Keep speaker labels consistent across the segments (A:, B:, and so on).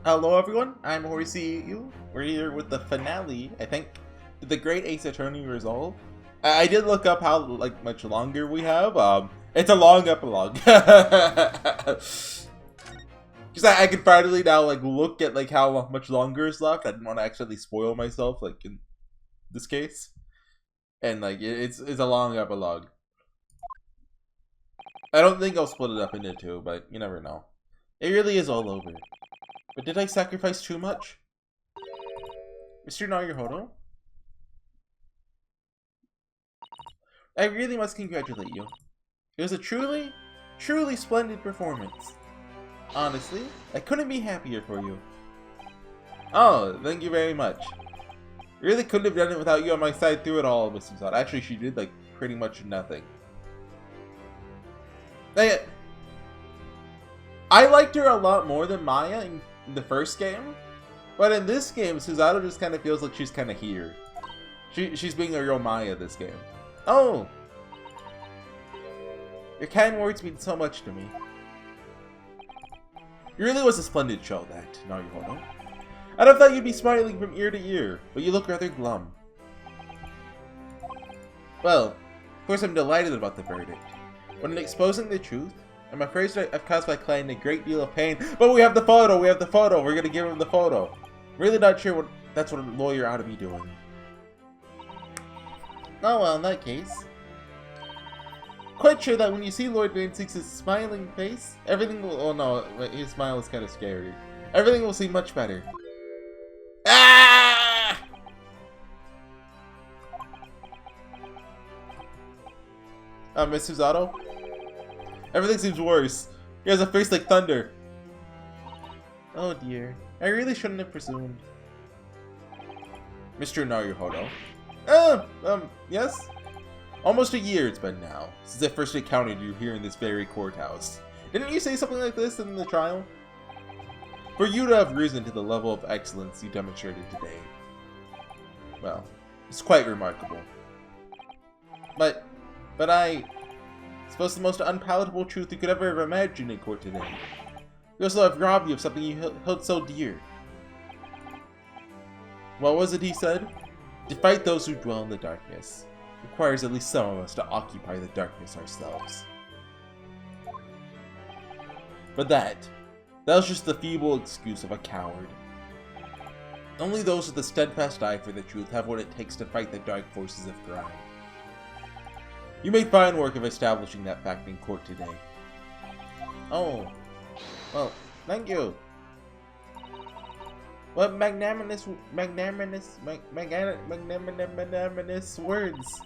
A: Hello everyone, I'm HorseyEatYou. We're here with the finale, I think. Did the Great Ace Attorney resolve? I did look up how much longer we have. It's a long epilogue. Because I can finally now look at how much longer is left. I didn't want to actually spoil myself in this case. And it's a long epilogue. I don't think I'll split it up into two, but you never know. It really is all over. But did I sacrifice too much? Mr. Naruhodo? I really must congratulate you. It was a truly splendid performance. Honestly, I couldn't be happier for you. Oh, thank you very much. I really couldn't have done it without you on my side through it all, Mrs. Todd. Actually, she did pretty much nothing. I liked her a lot more than Maya in the first game, but in this game, Susato just kind of feels like she's kind of here. She's being a real Maya this game. Oh! Your kind words mean so much to me. It really was a splendid show, that, Naruhodo. I'd have thought you'd be smiling from ear to ear, but you look rather glum. Well, of course I'm delighted about the verdict. When exposing the truth, I'm afraid that I've caused my client a great deal of pain. But we have the photo! We have the photo! We're gonna give him the photo! I'm really not sure that's what a lawyer ought to be doing. Oh well, in that case. Quite sure that when you see Lord Van Six's smiling face, everything will... Oh no, his smile is kind of scary. Everything will seem much better. Ah! Miss Susato? Everything seems worse. He has a face like thunder. Oh dear. I really shouldn't have presumed. Mr. Naruhodo. Yes? Almost a year it's been now, since I first encountered you here in this very courthouse. Didn't you say something like this in the trial? For you to have risen to the level of excellence you demonstrated today. Well, it's quite remarkable. But I suppose the most unpalatable truth you could ever have imagined in court today. We also have robbed you of something you held so dear. What was it he said? To fight those who dwell in the darkness requires at least some of us to occupy the darkness ourselves. But that was just the feeble excuse of a coward. Only those with a steadfast eye for the truth have what it takes to fight the dark forces of crime. You made fine work of establishing that fact in court today. Oh, well, thank you. What magnanimous words.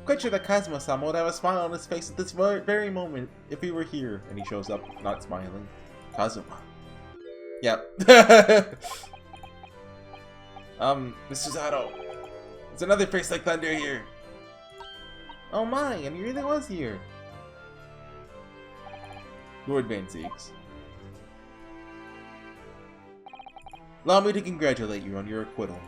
A: Quite sure that Kazuma-sama would have a smile on his face at this very moment if he were here. And he shows up not smiling. Kazuma. Yep. Mr. Zato. It's another face like thunder here. Oh my, and he really was here. Lord Van Six. Allow me to congratulate you on your acquittal.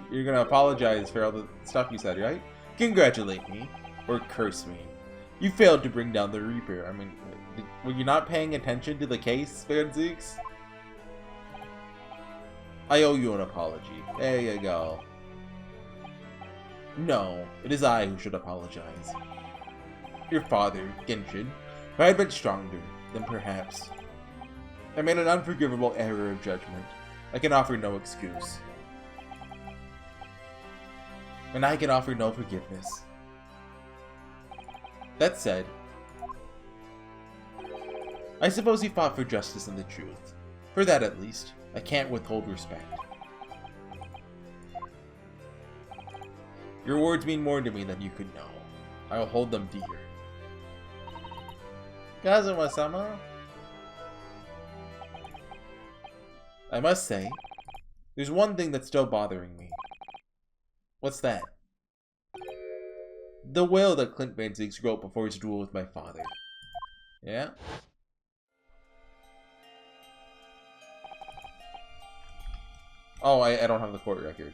A: You're gonna apologize for all the stuff you said, right? Congratulate me. Or curse me. You failed to bring down the Reaper. I mean, were you not paying attention to the case, Van Six? I owe you an apology. There you go. No, it is I who should apologize. Your father, Genshin, if I had been stronger, then perhaps. I made an unforgivable error of judgment. I can offer no excuse. And I can offer no forgiveness. That said, I suppose you fought for justice and the truth. For that at least, I can't withhold respect. Your words mean more to me than you could know. I will hold them dear. Kazuma-sama? I must say, there's one thing that's still bothering me. What's that? The will that Clint Van Six wrote before his duel with my father. Yeah? Oh, I don't have the court record.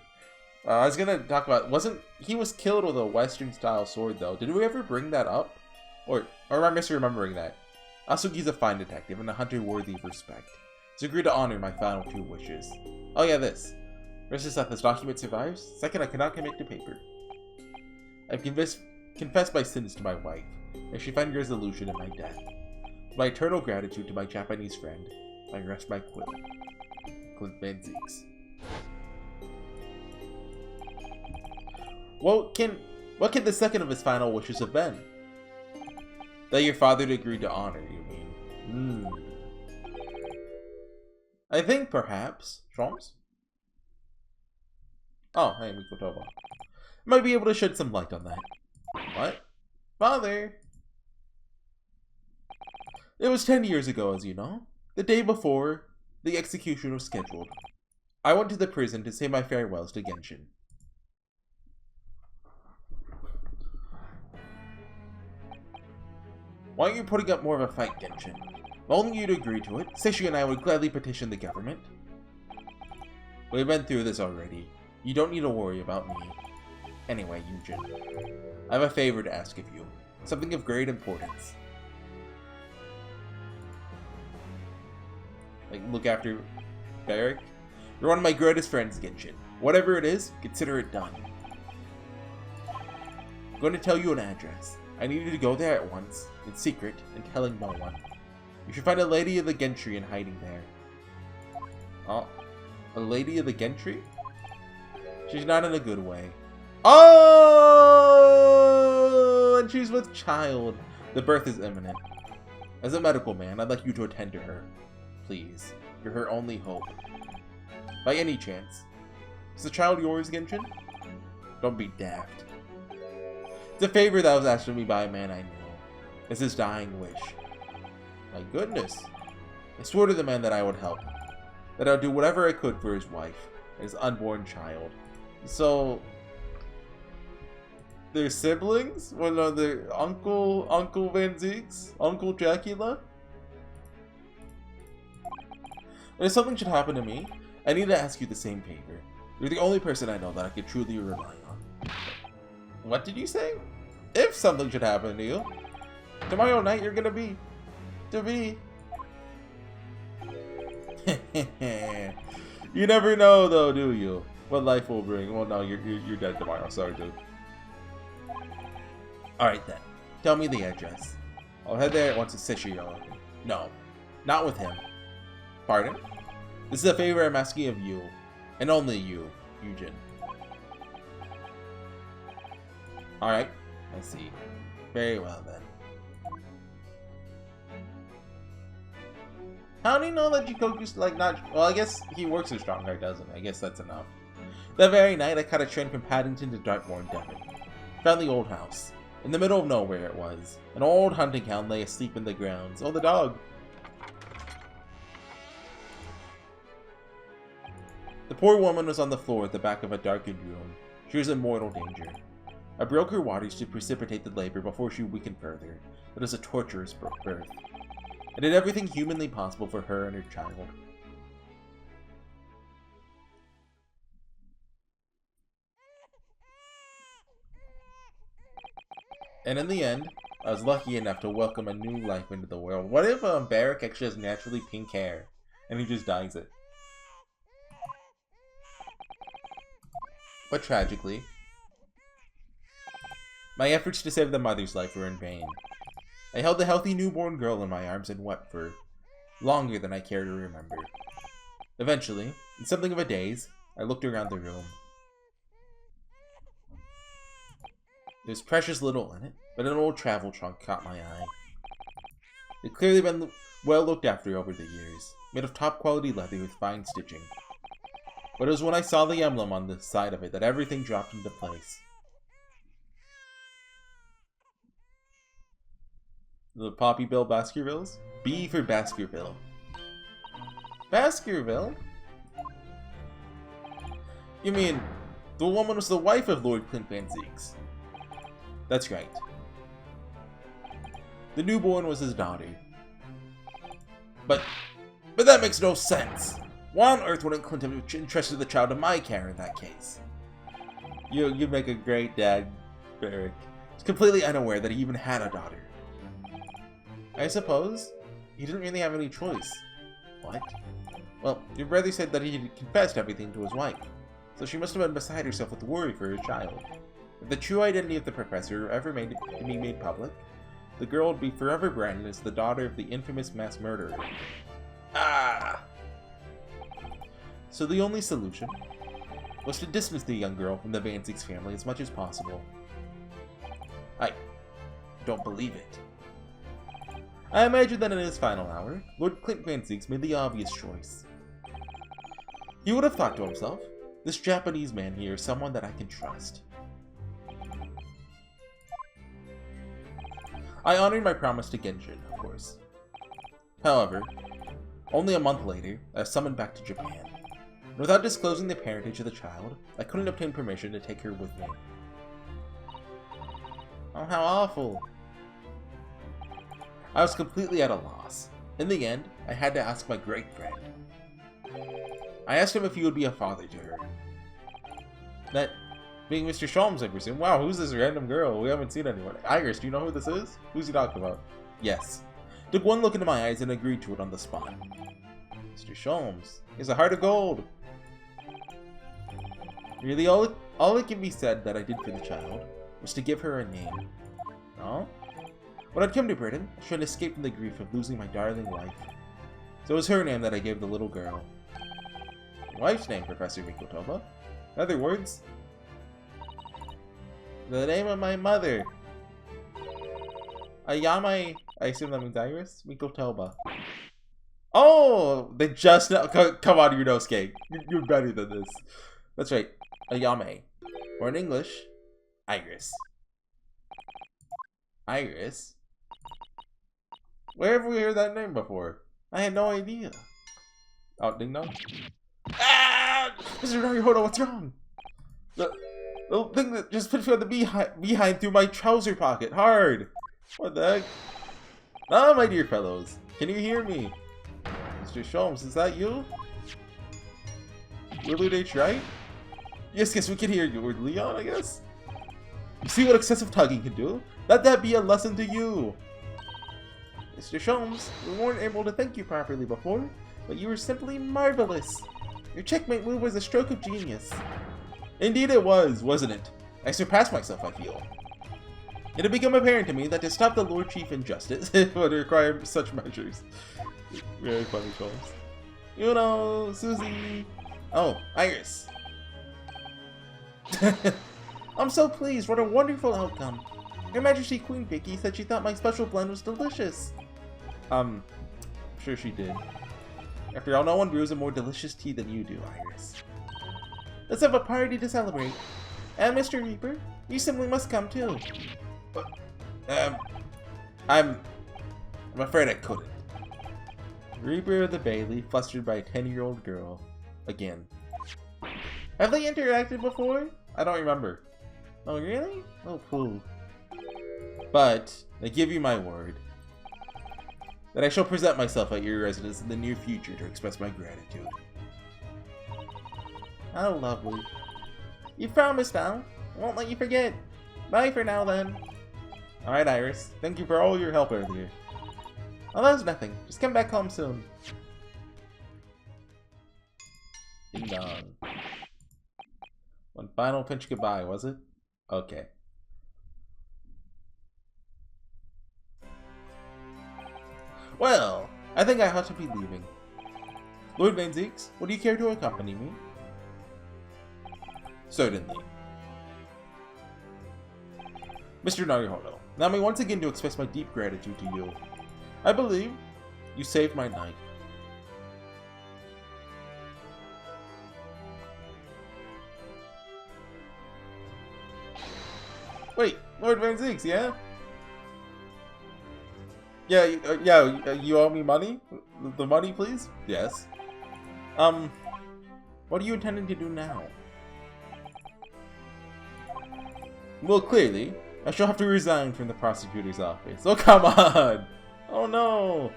A: I was gonna talk about, he was killed with a Western style sword though. Did we ever bring that up? Or am I misremembering that? Asuki's a fine detective and a hunter worthy of respect. So agree to honor my final 2 wishes. Oh yeah, this. First is that this document survives. Second, I cannot commit to paper. I've confessed my sins to my wife, and she find resolution in my death. With my eternal gratitude to my Japanese friend, I rest my quill. Clint Van Zeeks. What can the second of his final wishes have been? That your father agreed to honor, you mean? I think perhaps. Shroms? Oh, hey, Mikotoba. Might be able to shed some light on that. What? Father! It was 10 years ago, as you know. The day before the execution was scheduled. I went to the prison to say my farewells to Genshin. Why aren't you putting up more of a fight, Genshin? If only you'd agree to it, Seishi and I would gladly petition the government. We've been through this already. You don't need to worry about me. Anyway, Yujin, I have a favor to ask of you. Something of great importance. Like, look after Barrick. You're one of my greatest friends, Genshin. Whatever it is, consider it done. I'm going to tell you an address. I need you to go there at once, in secret, and telling no one. You should find a lady of the Gentry in hiding there. Oh, a lady of the Gentry? She's not in a good way. Oh! And she's with child. The birth is imminent. As a medical man, I'd like you to attend to her. Please. You're her only hope. By any chance. Is the child yours, Genshin? Don't be daft. It's a favor that was asked of me by a man I knew. It's his dying wish. My goodness. I swore to the man that I would help. That I would do whatever I could for his wife. And his unborn child. So... they're siblings? Well, no, they're Uncle Van Zeeks? Uncle Dracula? If something should happen to me, I need to ask you the same favor. You're the only person I know that I could truly rely on. What did you say? If something should happen to you. Tomorrow night you're gonna be... You never know though, do you? What life will bring. Well, no, you're dead tomorrow. Sorry, dude. Alright then. Tell me the address. I'll head there once it's Seishi. No. Not with him. Pardon? This is a favor I'm asking of you. And only you, Yujin. Alright. I see. Very well then. How do you know that Jikoku's like not... Well, I guess he works as strong guy, doesn't he? I guess that's enough. That very night, I caught a train from Paddington to Dartmoor, Devon. Found the old house. In the middle of nowhere it was. An old hunting hound lay asleep in the grounds. Oh, the dog! The poor woman was on the floor at the back of a darkened room. She was in mortal danger. I broke her waters to precipitate the labor before she weakened further. It was a torturous birth. I did everything humanly possible for her and her child. And in the end, I was lucky enough to welcome a new life into the world. What if Barrick actually has naturally pink hair and he just dyes it? But tragically, my efforts to save the mother's life were in vain. I held the healthy newborn girl in my arms and wept for longer than I care to remember. Eventually, in something of a daze, I looked around the room. There's precious little in it, but an old travel trunk caught my eye. It clearly been well looked after over the years, made of top quality leather with fine stitching. But it was when I saw the emblem on the side of it that everything dropped into place. The Poppy Bill Baskervilles? B for Baskerville. Baskerville? You mean, the woman was the wife of Lord Clint Van Zeeks? That's right. The newborn was his daughter. But that makes no sense! Why on earth wouldn't Clint have entrusted the child to my care in that case? You make a great dad, Barrick. He's completely unaware that he even had a daughter. I suppose he didn't really have any choice. What? Well, your brother said that he had confessed everything to his wife, so she must have been beside herself with worry for her child. If the true identity of the professor were ever to be made public, the girl would be forever branded as the daughter of the infamous mass murderer. Ah! So the only solution was to distance the young girl from the Van Zieks family as much as possible. I don't believe it. I imagine that in his final hour, Lord Clint Van Zieks made the obvious choice. He would have thought to himself, this Japanese man here is someone that I can trust. I honored my promise to Genshin, of course. However, only a month later, I was summoned back to Japan. Without disclosing the parentage of the child, I couldn't obtain permission to take her with me. Oh, how awful. I was completely at a loss. In the end, I had to ask my great friend. I asked him if he would be a father to her. That being Mr. Sholmes, I presume. Wow, who's this random girl? We haven't seen anyone. Iris, do you know who this is? Who's he talking about? Yes. Took one look into my eyes and agreed to it on the spot. Mr. Sholmes. He has a heart of gold. Really, all it can be said that I did for the child was to give her a name. No? When I'd come to Britain, I tried to escape from the grief of losing my darling wife. So it was her name that I gave the little girl. Your wife's name, Professor Mikotoba. In other words, the name of my mother. Ayame, I assume that means Iris? Mikotoba. Oh! They just know. Come on, Yunosuke. You're better than this. That's right. Ayame. Or in English, Iris. Iris? Where have we heard that name before? I had no idea. Oh, ding dong. Ah! Mr. Naruhodo, what's wrong? The little thing that just put me on the behind through my trouser pocket. Hard. What the heck? Ah, my dear fellows. Can you hear me? Mr. Sholmes, is that you? Willard H. Wright? Yes, we can hear you. Or Leon, I guess? You see what excessive tugging can do? Let that be a lesson to you. Mr. Sholmes, we weren't able to thank you properly before, but you were simply marvelous. Your checkmate move was a stroke of genius. Indeed it was, wasn't it? I surpassed myself, I feel. It had become apparent to me that to stop the Lord Chief injustice, it would require such measures. Very funny, Sholmes. You know, Susie. Oh, Iris. I'm so pleased. What a wonderful outcome. Her Majesty Queen Vicky said she thought my special blend was delicious. I'm sure she did. After all, no one brews a more delicious tea than you do, Iris. Let's have a party to celebrate. And Mr. Reaper, you simply must come too. I'm afraid I couldn't. Reaper of the Bailey, flustered by a 10-year-old girl. Again. Have they interacted before? I don't remember. Oh, really? Oh, cool. But, I give you my word that I shall present myself at your residence in the near future to express my gratitude. How lovely. You promised now. I won't let you forget. Bye for now, then. Alright, Iris. Thank you for all your help earlier. Oh, that was nothing. Just come back home soon. Ding dong. One final pinch goodbye, was it? Okay. Well, I think I ought to be leaving. Lord Van Zieks, would you care to accompany me? Certainly. Mr. Naruhodo, allow me once again to express my deep gratitude to you. I believe you saved my night. Wait, Lord Van Zieks, yeah? Yeah, you owe me money? The money, please? Yes. What are you intending to do now? Well, clearly, I shall have to resign from the prosecutor's office. Oh, come on! Oh, no!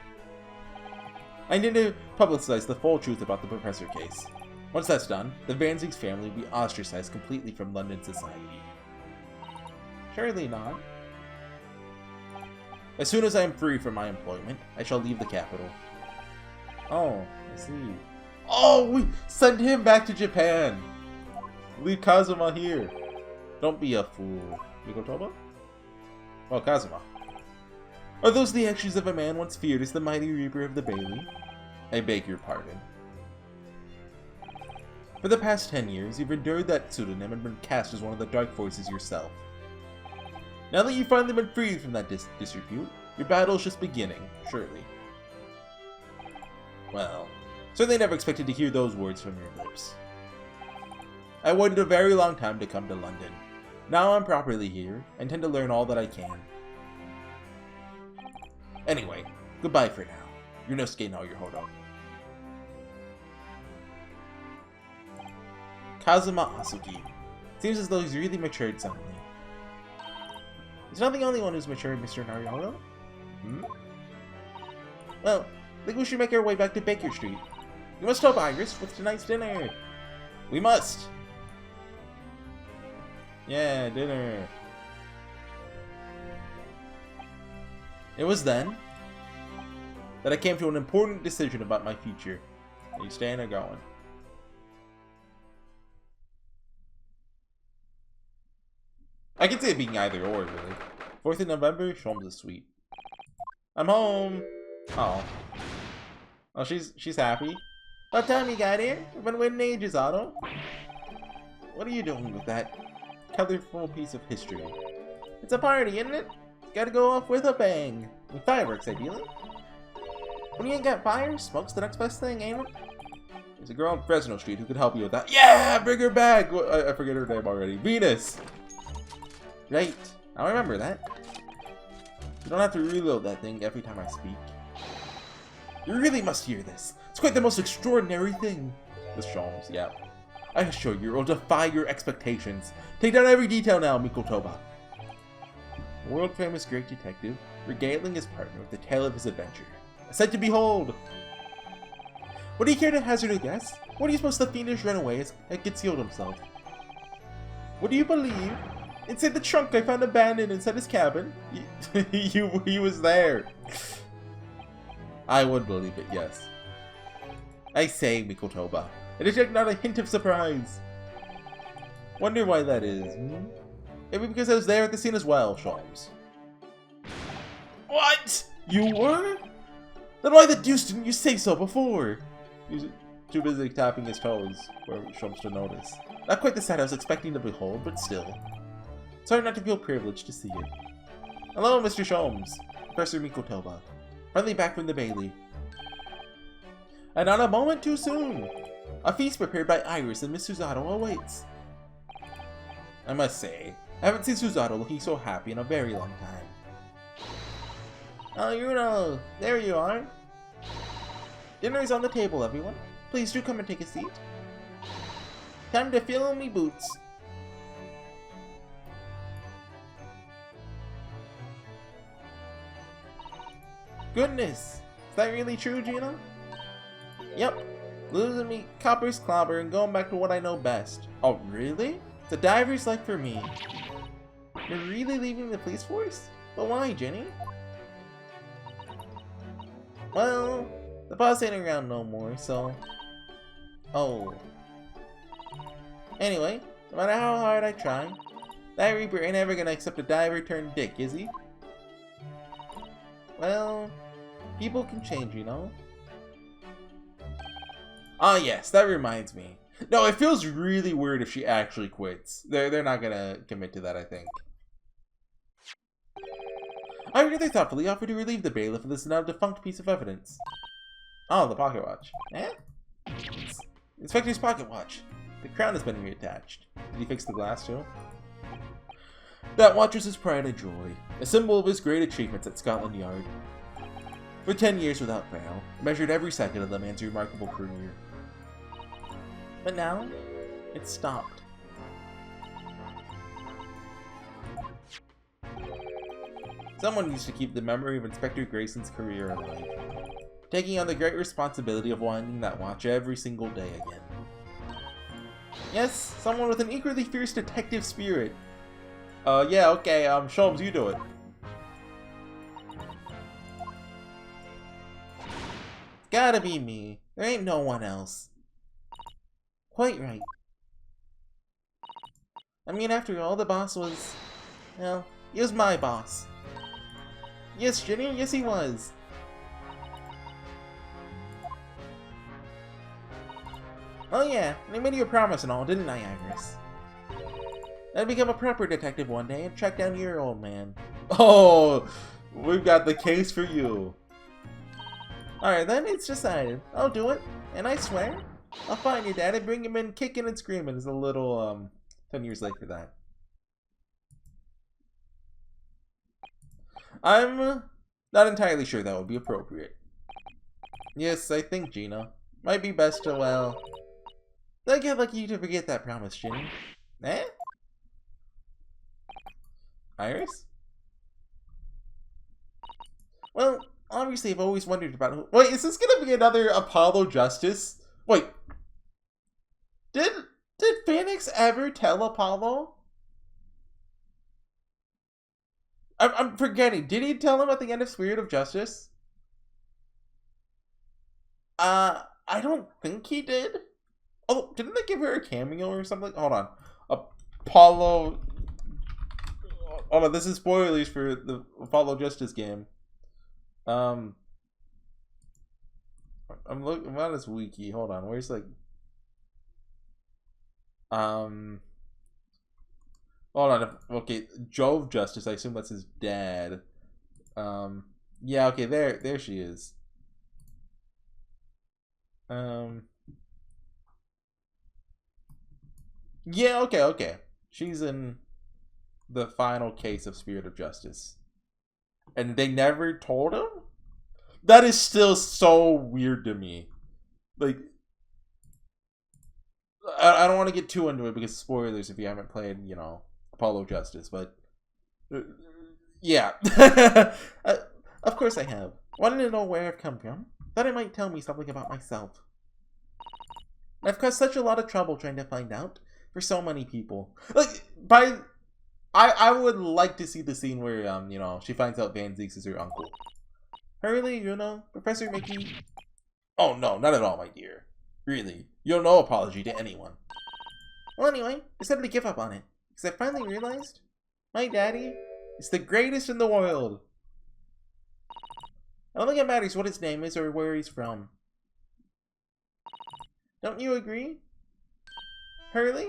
A: I need to publicize the full truth about the professor case. Once that's done, the Van Zieks family will be ostracized completely from London society. Surely not. As soon as I am free from my employment, I shall leave the capital. Oh, I see. Oh, we send him back to Japan. Leave Kazuma here. Don't be a fool. Mikotoba? Well, Kazuma. Are those the actions of a man once feared as the mighty Reaper of the Bailey? I beg your pardon. For the past 10 years, you've endured that pseudonym and been cast as one of the dark forces yourself. Now that you've finally been freed from that disrepute, your battle is just beginning, surely. Well, certainly never expected to hear those words from your lips. I waited a very long time to come to London. Now I'm properly here, and intend to learn all that I can. Anyway, goodbye for now. Yunosuke no Yohodo. Kazuma Asuki. Seems as though he's really matured suddenly. He's not the only one who's matured, Mr. Naruhodo. Hmm? Well, I think we should make our way back to Baker Street. We must help Iris with tonight's dinner. We must. Yeah, dinner. It was then that I came to an important decision about my future. Are you staying or going? I can see it being either or, really. 4th of November, Sholmes is sweet. I'm home! Oh. Oh, she's happy. What time you got here? I've been waiting ages, Otto. What are you doing with that colorful piece of history? It's a party, isn't it? Gotta go off with a bang. With fireworks, ideally. When you ain't got fire, smoke's the next best thing, ain't it? There's a girl on Fresno Street who could help you with that. Yeah! Bring her back! I forget her name already. Venus! Right. I'll remember that. You don't have to reload that thing every time I speak. You really must hear this. It's quite the most extraordinary thing. This Sholmes, yeah. I assure you, it will defy your expectations. Take down every detail now, Mikotoba. World-famous great detective, regaling his partner with the tale of his adventure. A sight to behold! Would he care to hazard a guess? What do you suppose the fiendish runaway has concealed himself? What do you believe? Inside the trunk I found abandoned inside his cabin. He was there. I would believe it, yes. I say, Mikotoba, I detect not a hint of surprise. Wonder why that is, hmm? Maybe because I was there at the scene as well, Sholmes. What? You were? Then why the deuce didn't you say so before? He was too busy tapping his toes for Sholmes to notice. Not quite the sight I was expecting to behold, but still. It's hard not to feel privileged to see it. Hello, Mr. Sholmes. Professor Mikotoba. Finally back from the Bailey. And not a moment too soon. A feast prepared by Iris and Miss Susato awaits. I must say, I haven't seen Susato looking so happy in a very long time. Oh, Yuno, there you are. Dinner is on the table, everyone. Please do come and take a seat. Time to fill me boots. Goodness! Is that really true, Gina? Yep. Losing me copper's clobber and going back to what I know best. Oh, really? It's a diver's life for me. You're really leaving the police force? But why, Jenny? Well, the boss ain't around no more, so... Oh. Anyway, no matter how hard I try, that Reaper ain't ever gonna accept a diver turned dick, is he? Well, people can change, you know? Ah, yes, that reminds me. No, it feels really weird if she actually quits. They're not gonna commit to that, I think. I rather thoughtfully offered to relieve the bailiff of this now defunct piece of evidence. Oh, the pocket watch. Eh? It's Inspector's pocket watch. The crown has been reattached. Did he fix the glass too? That watch was his pride and joy, a symbol of his great achievements at Scotland Yard. For 10 years without fail, measured every second of the man's remarkable career. But now, it's stopped. Someone used to keep the memory of Inspector Grayson's career alive, taking on the great responsibility of winding that watch every single day again. Yes, someone with an equally fierce detective spirit. Yeah, okay, Sholmes, you do it. Gotta be me. There ain't no one else. Quite right. I mean, after all, the boss was... well, he was my boss. Yes, Ginny, yes he was. Oh yeah, and I made you a promise and all, didn't I, Iris? I'd become a proper detective one day and track down your old man. Oh, we've got the case for you. Alright then, it's decided. I'll do it, and I swear, I'll find your dad and bring him in kicking and screaming. It's a little, 10 years late for that. I'm not entirely sure that would be appropriate. Yes, I think, Gina. Might be best to, well... I'd get lucky to forget that promise, Ginny. Eh? Iris? Well, obviously I've always wondered about who... Wait, is this gonna be another Apollo Justice? Wait. Did Phoenix ever tell Apollo? I'm forgetting. Did he tell him at the end of Spirit of Justice? I don't think he did. Oh, didn't they give her a cameo or something? Hold on. Apollo... Hold on, this is spoilers for the Apollo Justice game. I'm on his wiki. Hold on, where's like... Hold on. Okay, Jove Justice. I assume that's his dad. Yeah. Okay. There she is. Yeah. Okay. She's in the final case of Spirit of Justice, and they never told him. That is still so weird to me. Like, I don't want to get too into it because spoilers if you haven't played, you know, Apollo Justice, but yeah. Of course I have. Wanted to know where I've come from. Thought it might tell me something about myself. I've caused such a lot of trouble trying to find out for so many people. Like, I would like to see the scene where, you know, she finds out Van Zieks is her uncle. Hurley, you know, Professor Mickey. Oh no, not at all, my dear. Really, you owe no apology to anyone. Well, anyway, I decided to give up on it because I finally realized my daddy is the greatest in the world. I don't think it matters what his name is or where he's from. Don't you agree, Hurley?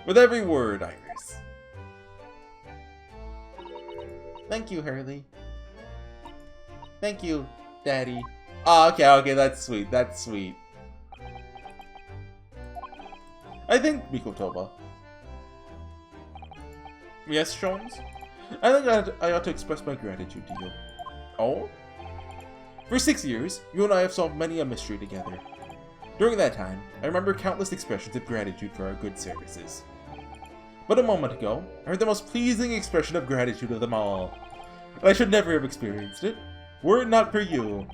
A: With every word, Iris. Thank you, Hurley. Thank you, Daddy. Oh, okay, that's sweet. That's sweet. I think Mikotoba. Yes, Jones? I think I ought to express my gratitude to you. Oh? For 6 years, you and I have solved many a mystery together. During that time, I remember countless expressions of gratitude for our good services. But a moment ago, I heard the most pleasing expression of gratitude of them all. And I should never have experienced it, were it not for you.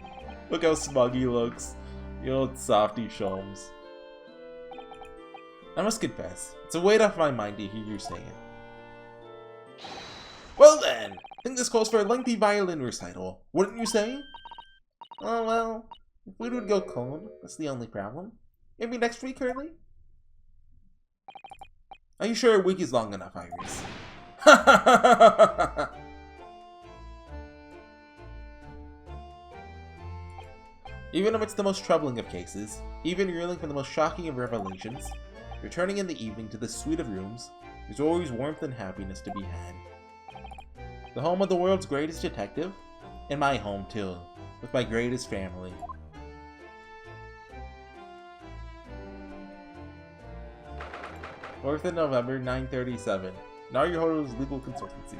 A: Look how smug he looks. You old softy Sholmes. I must confess, it's a weight off my mind to hear you say it. Well then, I think this calls for a lengthy violin recital, wouldn't you say? Oh well, if food would go cold, that's the only problem. Maybe next week, Hurley? Are you sure a week is long enough, Iris? Even amidst the most troubling of cases, even reeling from the most shocking of revelations, returning in the evening to the suite of rooms, there's always warmth and happiness to be had. The home of the world's greatest detective, and my home too, with my greatest family. 4th of November, 9:37. Naruhodo's Legal Consultancy.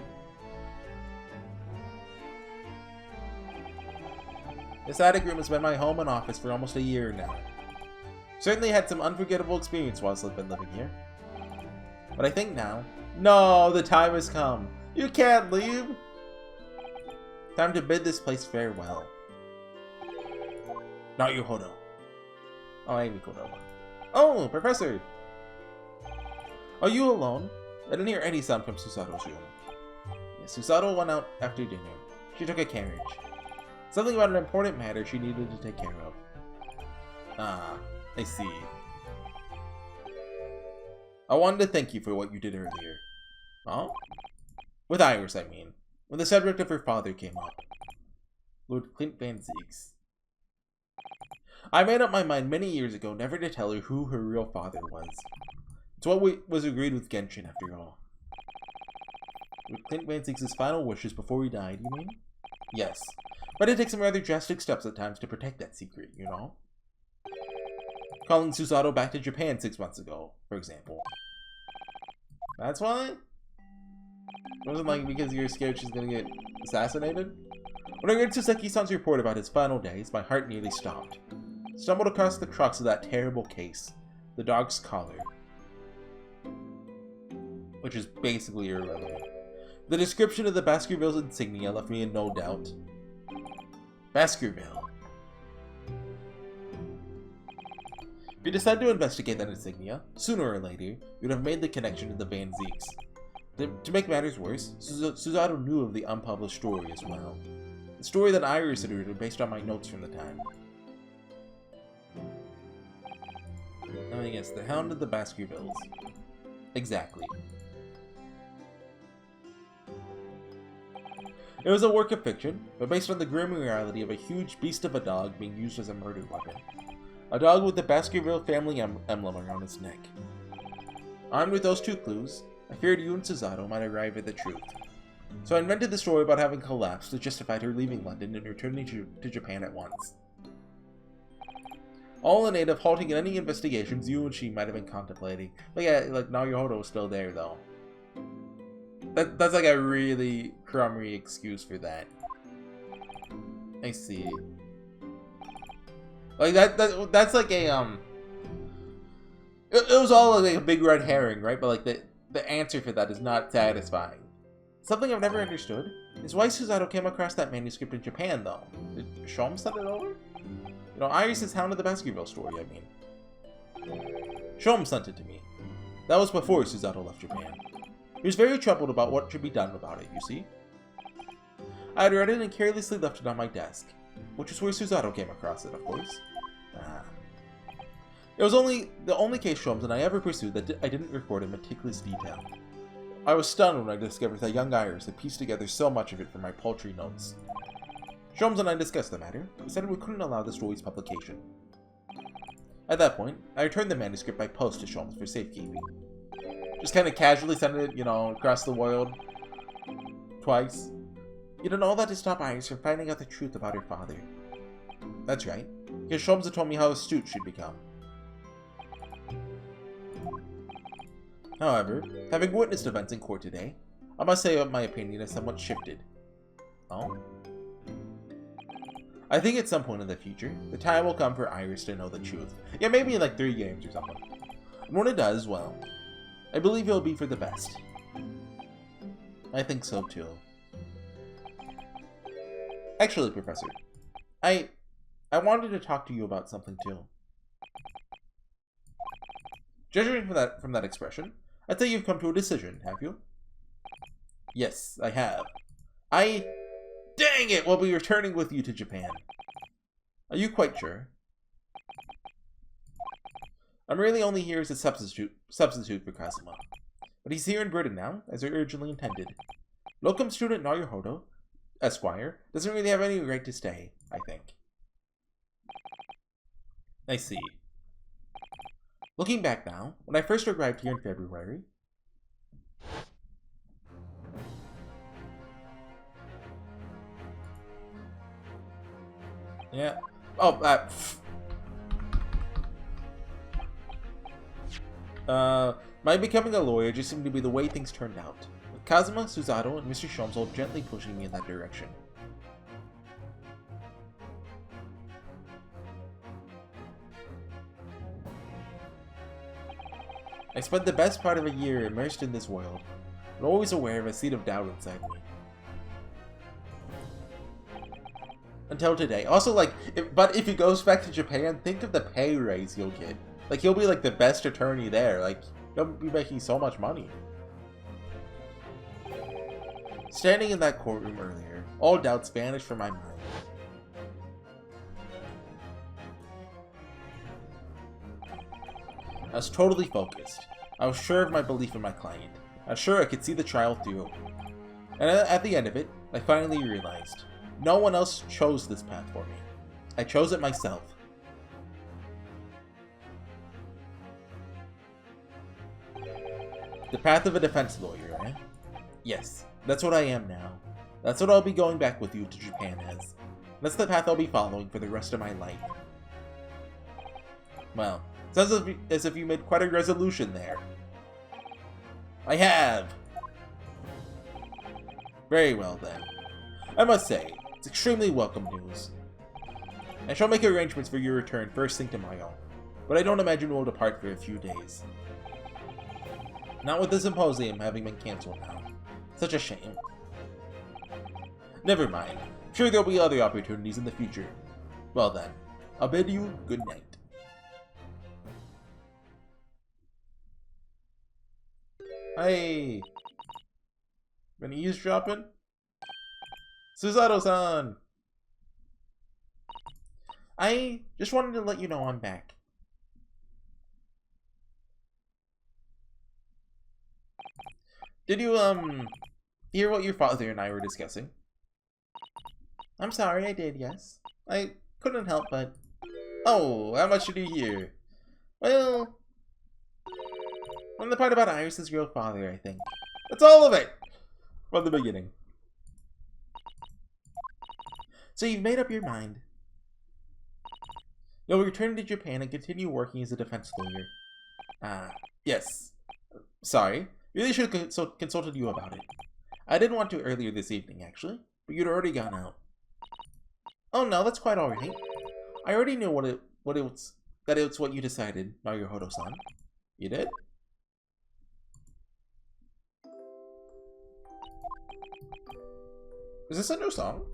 A: This attic room has been my home and office for almost a year now. Certainly had some unforgettable experience whilst I've been living here. But I think now... No, the time has come. You can't leave! Time to bid this place farewell. Naruhodo. Oh, hey, Mikoto. Oh, Professor! Are you alone? I didn't hear any sound from Susato's room. Yes, Susato went out after dinner. She took a carriage. Something about an important matter she needed to take care of. Ah, I see. I wanted to thank you for what you did earlier. Huh? With Iris, I mean. When the subject of her father came up. Lord Clint Van Zieks. I made up my mind many years ago never to tell her who her real father was. It's what was agreed with Genshin, after all. Lord Clint Van Zieks' final wishes before he died, you mean? Yes. But it takes some rather drastic steps at times to protect that secret, you know? Calling Susato back to Japan 6 months ago, for example. That's why? It wasn't like because you're scared she's gonna get assassinated? When I read Suseki-san's report about his final days, my heart nearly stopped. Stumbled across the crux of that terrible case. The dog's collar. Which is basically irrelevant. The description of the Baskerville's insignia left me in no doubt. Baskerville. If you decide to investigate that insignia, sooner or later, you'd have made the connection to the Van Zieks. To make matters worse, Susato knew of the unpublished story as well. The story that Iris had written based on my notes from the time. Oh yes, the Hound of the Baskervilles. Exactly. It was a work of fiction, but based on the grim reality of a huge beast of a dog being used as a murder weapon. A dog with the Baskerville family emblem around its neck. Armed with those two clues, I feared you and Susato might arrive at the truth. So I invented the story about having collapsed that justified her leaving London and returning to Japan at once. All in aid of halting any investigations you and she might have been contemplating. But yeah, like, Naruhodo was still there, though. That's like a really crummy excuse for that. I see. Like, that's like a, It was all like a big red herring, right? But like, the answer for that is not satisfying. Something I've never understood is why Susato came across that manuscript in Japan, though. Did Shom send it over? You know, Iris' Hound of the Baskerville story, I mean. Shom sent it to me. That was before Susato left Japan. He was very troubled about what should be done about it, you see. I had read it and carelessly left it on my desk, which is where Susato came across it, of course. It was the only case Shom and I ever pursued that I didn't record in meticulous detail. I was stunned when I discovered that young Iris had pieced together so much of it from my paltry notes. Sholmes and I discussed the matter. We said we couldn't allow the story's publication. At that point, I returned the manuscript by post to Sholmes for safekeeping. Just kind of casually sent it, you know, across the world. Twice. You did all that to stop Iris from finding out the truth about her father. That's right, because Sholmes had told me how astute she'd become. However, having witnessed events in court today, I must say that my opinion has somewhat shifted. Oh? I think at some point in the future, the time will come for Iris to know the truth. Yeah, maybe in like 3 games or something. And when it does, well, I believe it'll be for the best. I think so too. Actually, Professor, I wanted to talk to you about something too. Judging from that expression, I'd say you've come to a decision, have you? Yes, I have. Dang it! We'll be returning with you to Japan. Are you quite sure? I'm really only here as a substitute for Kazuma. But he's here in Britain now, as I originally intended. Locum student Naruhodo, Esquire, doesn't really have any right to stay, I think. I see. Looking back now, when I first arrived here in February... Yeah. Oh, my becoming a lawyer just seemed to be the way things turned out. With Kazuma, Susato, and Mr. Sholmes all gently pushing me in that direction. I spent the best part of a year immersed in this world, but always aware of a seed of doubt inside me. Until today. Also, like, if he goes back to Japan, think of the pay raise he'll get. Like, he'll be, like, the best attorney there. Like, he'll be making so much money. Standing in that courtroom earlier, all doubts vanished from my mind. I was totally focused. I was sure of my belief in my client. I was sure I could see the trial through. And at the end of it, I finally realized, no one else chose this path for me. I chose it myself. The path of a defense lawyer, eh? Yes, that's what I am now. That's what I'll be going back with you to Japan as. That's the path I'll be following for the rest of my life. Well, sounds as if you made quite a resolution there. I have! Very well then. I must say, it's extremely welcome news. I shall make arrangements for your return first thing tomorrow, but I don't imagine we'll depart for a few days. Not with the symposium having been cancelled now. Such a shame. Never mind. I'm sure there'll be other opportunities in the future. Well then, I'll bid you good night. Hey! Been eavesdropping? Susato-san! I just wanted to let you know I'm back. Did you, hear what your father and I were discussing? I'm sorry, I did, yes. I couldn't help but... Oh, how much did you hear? Well... from the part about Iris's real father, I think. That's all of it! From the beginning. So you've made up your mind. You'll return to Japan and continue working as a defense lawyer. Yes. Sorry. Really should have consulted you about it. I didn't want to earlier this evening, actually, but you'd already gone out. Oh no, that's quite alright. I already knew that it's what you decided, Naruhodo-san. You did? Is this a new song?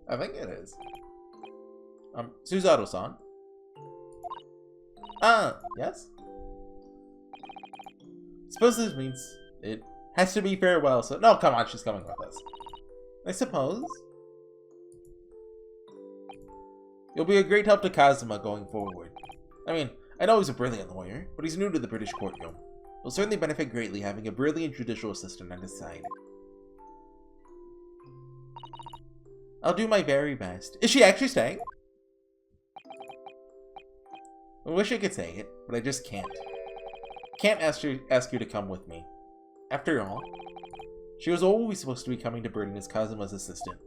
A: I think it is. Susato-san. Yes? Suppose this means it has to be farewell, so... No, come on, she's coming with us. I suppose. You'll be a great help to Kazuma going forward. I mean, I know he's a brilliant lawyer, but he's new to the British courtroom. He'll certainly benefit greatly having a brilliant judicial assistant on his side. I'll do my very best. Is she actually staying? I wish I could say it, but I just can't. Can't ask you to come with me. After all, she was always supposed to be coming to Burden as Kazuma's assistant.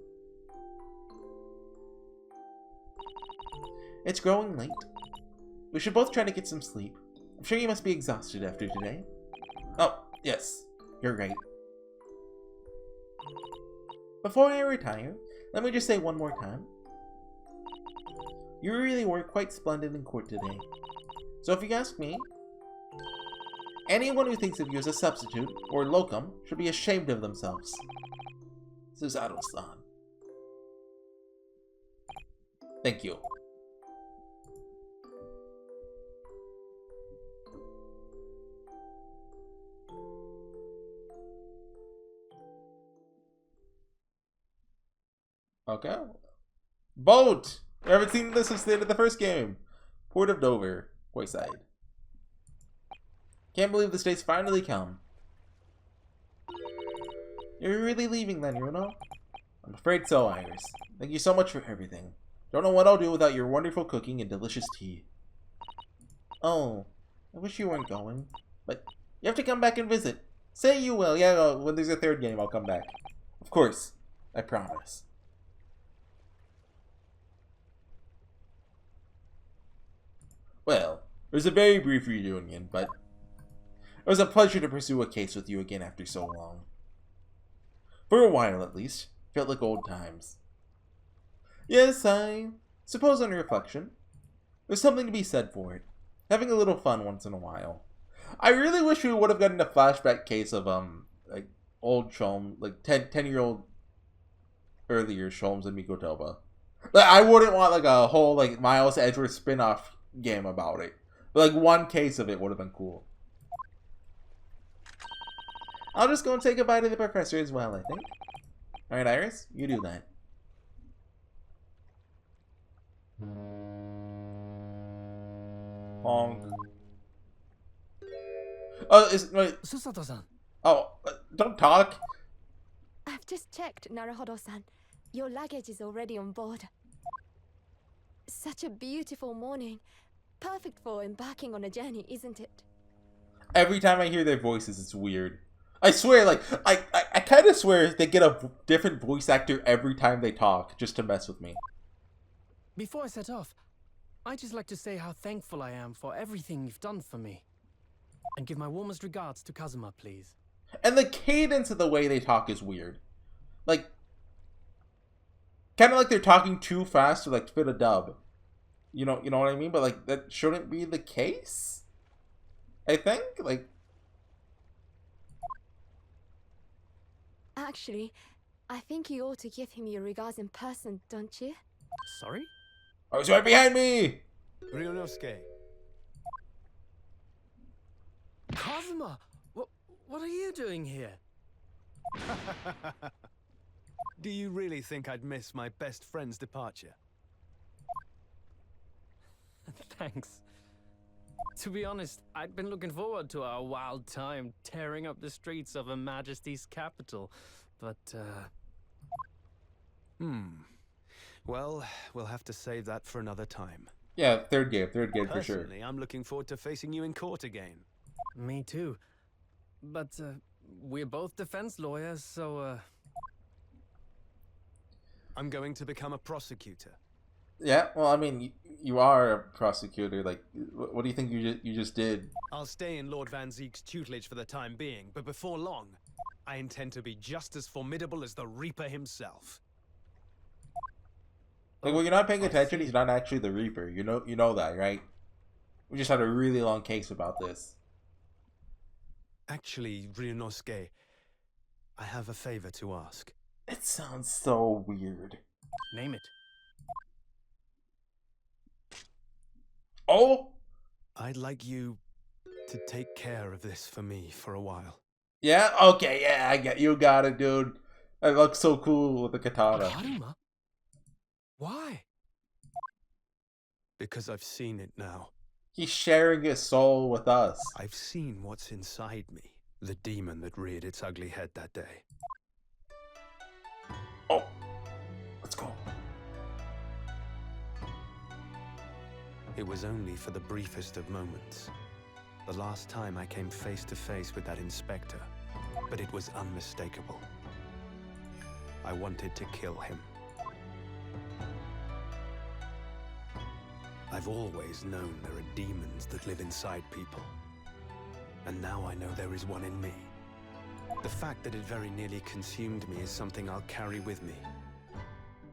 A: It's growing late. We should both try to get some sleep. I'm sure you must be exhausted after today. Oh, yes. You're right. Before I retire, let me just say one more time. You really were quite splendid in court today. So if you ask me, anyone who thinks of you as a substitute or locum should be ashamed of themselves. Susato-san. Thank you. Okay. Boat! We haven't seen this since the end of the first game. Port of Dover. Quayside. Can't believe this day's finally come. You're really leaving then, you know? I'm afraid so, Iris. Thank you so much for everything. Don't know what I'll do without your wonderful cooking and delicious tea. Oh, I wish you weren't going. But you have to come back and visit. Say you will. Yeah, when there's a third game, I'll come back. Of course. I promise. Well, it was a very brief reunion, but it was a pleasure to pursue a case with you again after so long. For a while, at least, felt like old times. Yes, I suppose on reflection, there's something to be said for it. Having a little fun once in a while. I really wish we would have gotten a flashback case of, like, old Sholmes, like, 10-year-old earlier Sholmes and Mikotoba. Like, I wouldn't want, like, a whole, like, Miles Edgeworth spin-off game about it. But, like, one case of it would have been cool. I'll just go and say goodbye to the professor as well, I think. Alright, Iris, you do that. Honk. Oh, wait.
B: Susato-san.
A: Oh, don't talk.
C: I've just checked, Naruhodo-san. Your luggage is already on board. Such a beautiful morning. Perfect for embarking on a journey, isn't it?
A: Every time I hear their voices, it's weird. I swear, like, I kind of swear they get a different voice actor every time they talk, just to mess with me.
B: Before I set off, I'd just like to say how thankful I am for everything you've done for me. And give my warmest regards to Kazuma, please.
A: And the cadence of the way they talk is weird. Like, kind of like they're talking too fast to, like, fit a dub. You know what I mean? But, like, that shouldn't be the case, I think? Like...
C: Actually, I think you ought to give him your regards in person, don't you?
B: Sorry?
A: Oh, he's right behind me!
D: Ryunosuke.
B: Kazuma! What are you doing here?
D: Do you really think I'd miss my best friend's departure?
B: Thanks. To be honest, I'd been looking forward to our wild time tearing up the streets of Her Majesty's capital, but,
D: Well, we'll have to save that for another time.
A: Yeah, third game for sure.
D: Personally, I'm looking forward to facing you in court again.
B: Me too. But, we're both defense lawyers, so,
D: I'm going to become a prosecutor.
A: Yeah, well, I mean, you are a prosecutor. Like, what do you think you just did?
D: I'll stay in Lord Van Zeek's tutelage for the time being, but before long, I intend to be just as formidable as the Reaper himself.
A: Like, when you're not paying attention, he's not actually the Reaper. You know that, right? We just had a really long case about this.
D: Actually, Ryunosuke, I have a favor to ask.
A: It sounds so weird.
B: name it.
A: Oh?
D: I'd like you to take care of this for me for a while.
A: Yeah? Okay, yeah, I get you. Got it, dude. That looks so cool with the katana.
B: Haruma? Why?
D: Because I've seen it now.
A: He's sharing his soul with us.
D: I've seen what's inside me. The demon that reared its ugly head that day.
A: Oh. Let's go.
D: It was only for the briefest of moments. The last time I came face to face with that inspector. But it was unmistakable. I wanted to kill him. I've always known there are demons that live inside people. And now I know there is one in me. The fact that it very nearly consumed me is something I'll carry with me.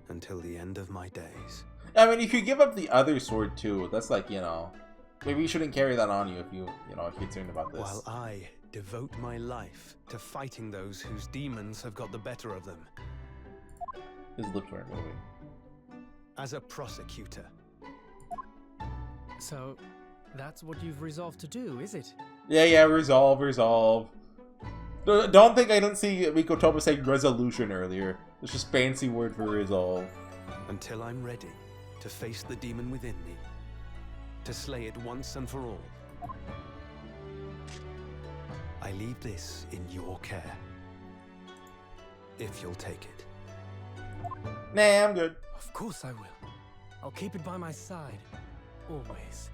D: Until the end of my days.
A: I mean, you could give up the other sword too. That's like, maybe you shouldn't carry that on you if you're concerned about this.
D: While I devote my life to fighting those whose demons have got the better of them.
A: His lips weren't moving.
D: As a prosecutor.
B: So, that's what you've resolved to do, is it?
A: Yeah, resolve. Don't think I didn't see Mikotoba say resolution earlier. It's just fancy word for resolve.
D: Until I'm ready to face the demon within me. To slay it once and for all. I leave this in your care. If you'll take it.
A: Nah, I'm good.
B: Of course I will. I'll keep it by my side. Always.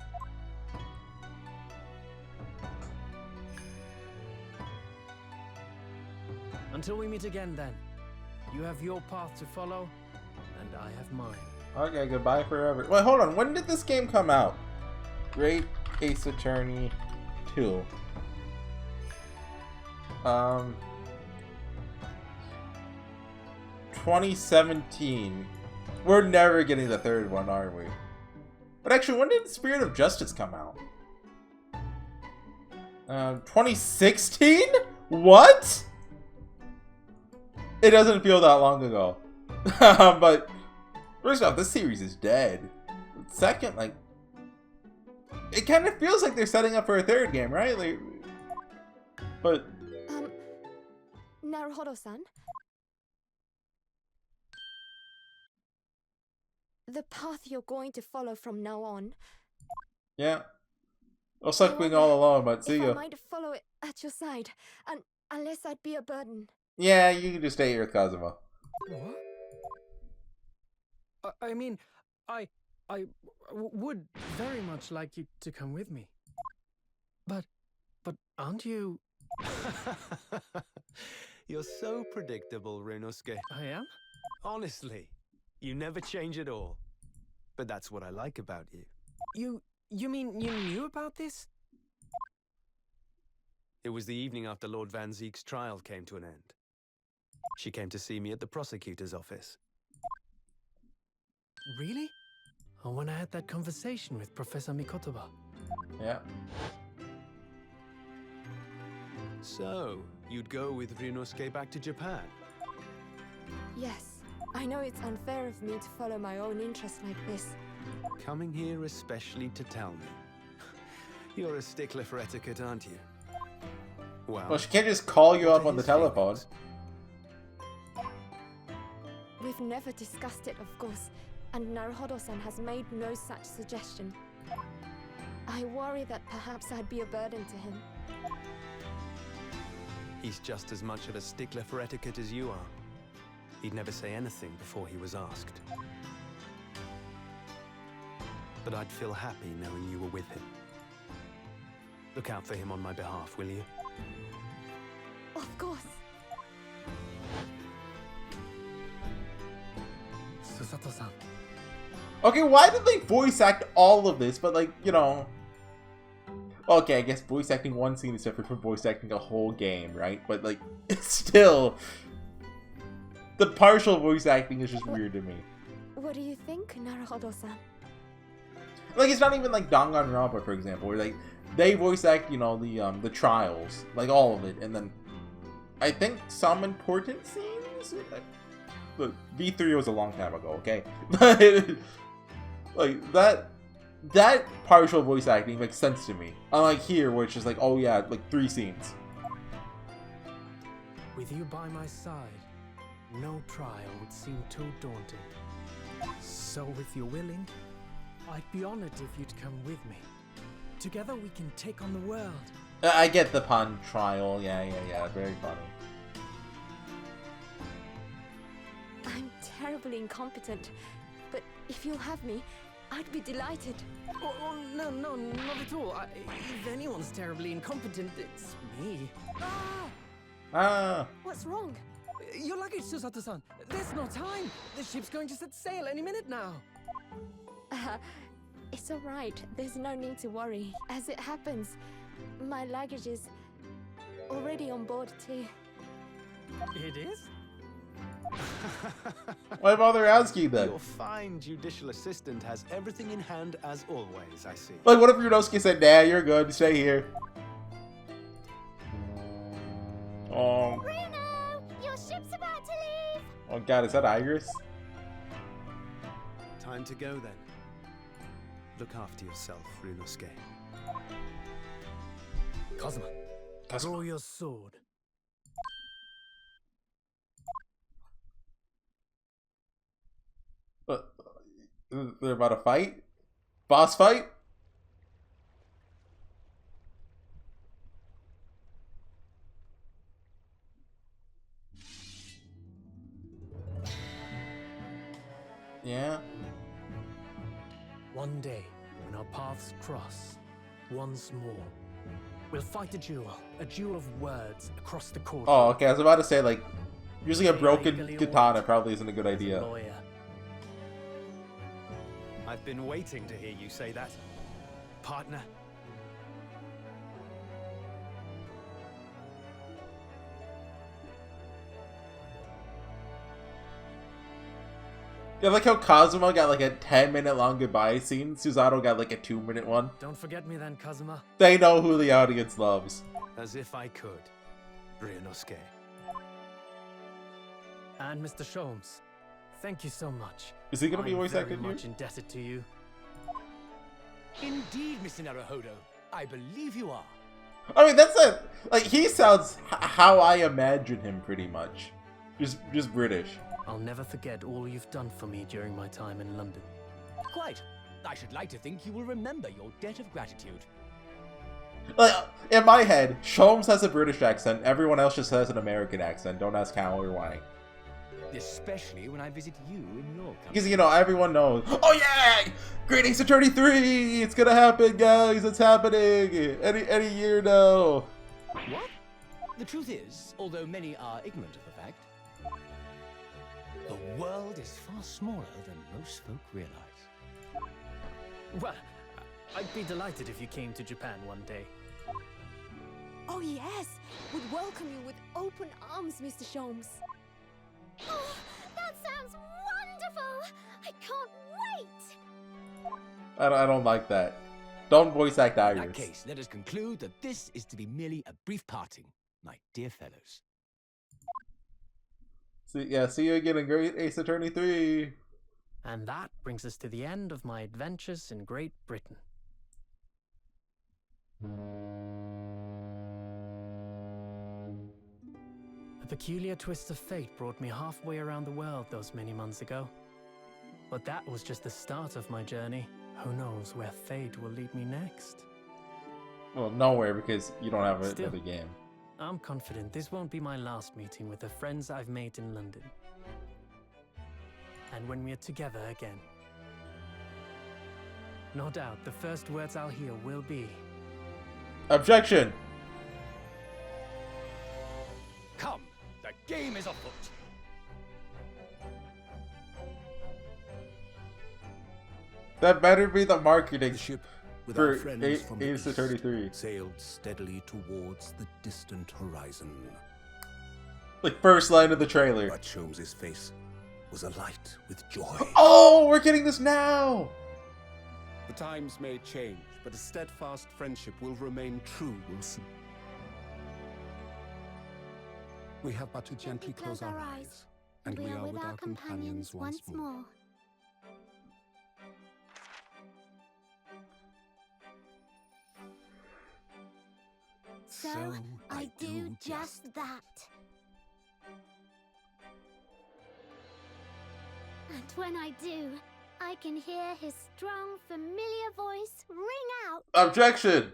B: Until we meet again, then. You have your path to follow, and I have mine.
A: Okay, goodbye forever. Wait, hold on. When did this game come out? Great Ace Attorney 2. 2017. We're never getting the third one, are we? But actually, when did Spirit of Justice come out? 2016? What? It doesn't feel that long ago. But first off, this series is dead. Second, like, it kind of feels like they're setting up for a third game, right? Like, but
C: Naruhodo-san? the path you're going to follow from now on.
A: Yeah. I'll suck being all alone, but see
C: If I
A: ya.
C: might follow it at your side, and unless I'd be a burden.
A: Yeah, you can just stay here with Kazuma.
B: What? I mean, I would very much like you to come with me. But aren't you?
D: You're so predictable, Ryunosuke.
B: I am?
D: Honestly, you never change at all. But that's what I like about you.
B: You mean you knew about this?
D: It was the evening after Lord Van Zeek's trial came to an end. She came to see me at the prosecutor's office.
B: Really? Or when I had that conversation with Professor Mikotoba?
A: Yeah.
D: So, you'd go with Ryunosuke back to Japan?
C: Yes, I know it's unfair of me to follow my own interests like this.
D: Coming here especially to tell me. You're a stickler for etiquette, aren't you?
A: Well, she can't just call you up on the telephone.
C: We've never discussed it, of course, and Naruhodo-san has made no such suggestion. I worry that perhaps I'd be a burden to him.
D: He's just as much of a stickler for etiquette as you are. He'd never say anything before he was asked. But I'd feel happy knowing you were with him. Look out for him on my behalf, will you?
C: Of course.
B: Susato-san.
A: Okay, why did they voice act all of this? But like, you know. Okay, I guess voice acting one scene is different from voice acting a whole game, right? But like, it's still. The partial voice acting is just weird to me.
C: What do you think, Naruhodo-san?
A: Like, it's not even like Danganronpa, for example, where like they voice act, you know, the trials, like all of it, and then I think some important scenes. Look, V3 was a long time ago, okay? But like that partial voice acting makes sense to me. Unlike here, where it's just like, oh yeah, like 3 scenes.
B: With you by my side, no trial would seem too daunting. So if you're willing, I'd be honored if you'd come with me. Together we can take on the world.
A: I get the pun trial, yeah, very funny.
C: I'm terribly incompetent, but if you'll have me, I'd be delighted.
B: Oh, no, not at all. If anyone's terribly incompetent, it's me.
A: Ah!
C: What's wrong?
B: Your luggage, Susato-san. There's no time. The ship's going to set sail any minute now.
C: It's alright. There's no need to worry. As it happens, my luggage is already on board too.
B: It is?
A: Why bother asking then?
D: Your fine judicial assistant has everything in hand as always, I see.
A: Like, what if Ryunosuke said, nah, you're good, stay here.
C: Bruno! Your ship's about to leave!
A: Oh god, is that Iris?
D: Time to go then. Look after yourself, Ryunosuke.
B: Kazuma, draw your sword.
A: They're about to fight? Boss fight? Yeah.
B: One day, when our paths cross, once more, we'll fight a duel of words across the court.
A: Oh, okay, I was about to say, like, using a broken katana probably isn't a good idea.
D: I've been waiting to hear you say that, partner.
A: Yeah, like how Kazuma got like a 10-minute long goodbye scene, Susato got like a 2-minute one.
B: Don't forget me then, Kazuma.
A: They know who the audience loves.
D: As if I could, Ryunosuke.
B: And Mr. Sholmes, thank you so much.
A: Is he gonna be voice acting
B: I'm very much
A: here?
B: indebted to you.
E: Indeed, Mr. Naruhodo. I believe you are.
A: I mean, that's a like he sounds how I imagine him pretty much, just British.
B: I'll never forget all you've done for me during my time in London.
E: Quite. I should like to think you will remember your debt of gratitude.
A: Like, in my head, Sholmes has a British accent, everyone else just has an American accent. Don't ask how or why.
E: Especially when I visit you in your country.
A: Because, you know, everyone knows. Oh yeah! Great Ace Attorney 3! It's gonna happen, guys! It's happening! Any year now!
E: What? The truth is, although many are ignorant of the fact, the world is far smaller than most folk realize.
B: Well, I'd be delighted if you came to Japan one day.
C: Oh yes, would welcome you with open arms, Mr. Sholmes.
F: Oh, that sounds wonderful! I can't wait!
A: I don't like that. Don't voice act
E: In
A: Irish.
E: that case, let us conclude that this is to be merely a brief parting, my dear fellows.
A: See you again in Great Ace Attorney 3.
B: And that brings us to the end of my adventures in Great Britain. A peculiar twist of fate brought me halfway around the world those many months ago. But that was just the start of my journey. Who knows where fate will lead me next?
A: Well, nowhere, because you don't have
B: Still.
A: another game.
B: I'm confident this won't be my last meeting with the friends I've made in London. And when we're together again, no doubt the first words I'll hear will be,
A: Objection!
E: Come, the game is afoot.
A: That better be the marketing
G: The ship with
A: for
G: our friends from the
A: Ace Attorney 3.
G: east sailed steadily towards the distant horizon.
A: Like, first line of the trailer.
G: But Sholmes' face was alight with joy.
A: Oh, we're getting this now!
G: The times may change, but a steadfast friendship will remain true, Wilson. We have but to gently close our eyes, and we are with our companions once more.
F: So I do just that. And when I do, I can hear his strong, familiar voice ring out.
A: Objection!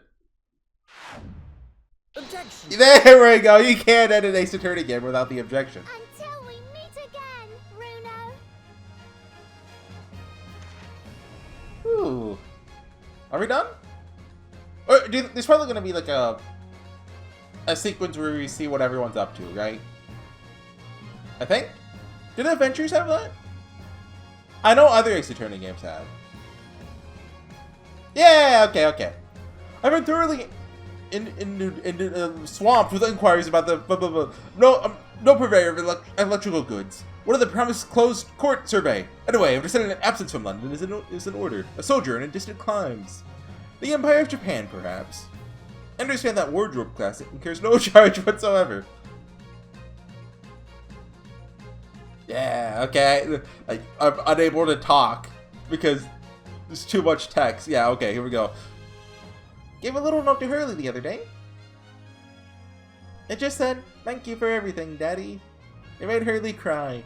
E: Objection!
A: There we go! You can't edit Ace Attorney game without the objection.
F: Until we meet again, Bruno.
A: Ooh. Are we done? Or there's probably gonna be like a sequence where we see what everyone's up to, right? I think? Did Adventures have that? I know other Ace Attorney games have. Yeah, okay. I've been thoroughly swamped with inquiries about the no purveyor of electrical goods. What are the promised closed court survey? Anyway, I've decided an absence from London is in order. A sojourn in distant climes. The Empire of Japan, perhaps. I understand that wardrobe class incurs no charge whatsoever. Yeah, okay. I'm unable to talk because there's too much text. Yeah, okay, here we go. Gave a little note to Hurley the other day. It just said, "Thank you for everything, Daddy." It made Hurley cry.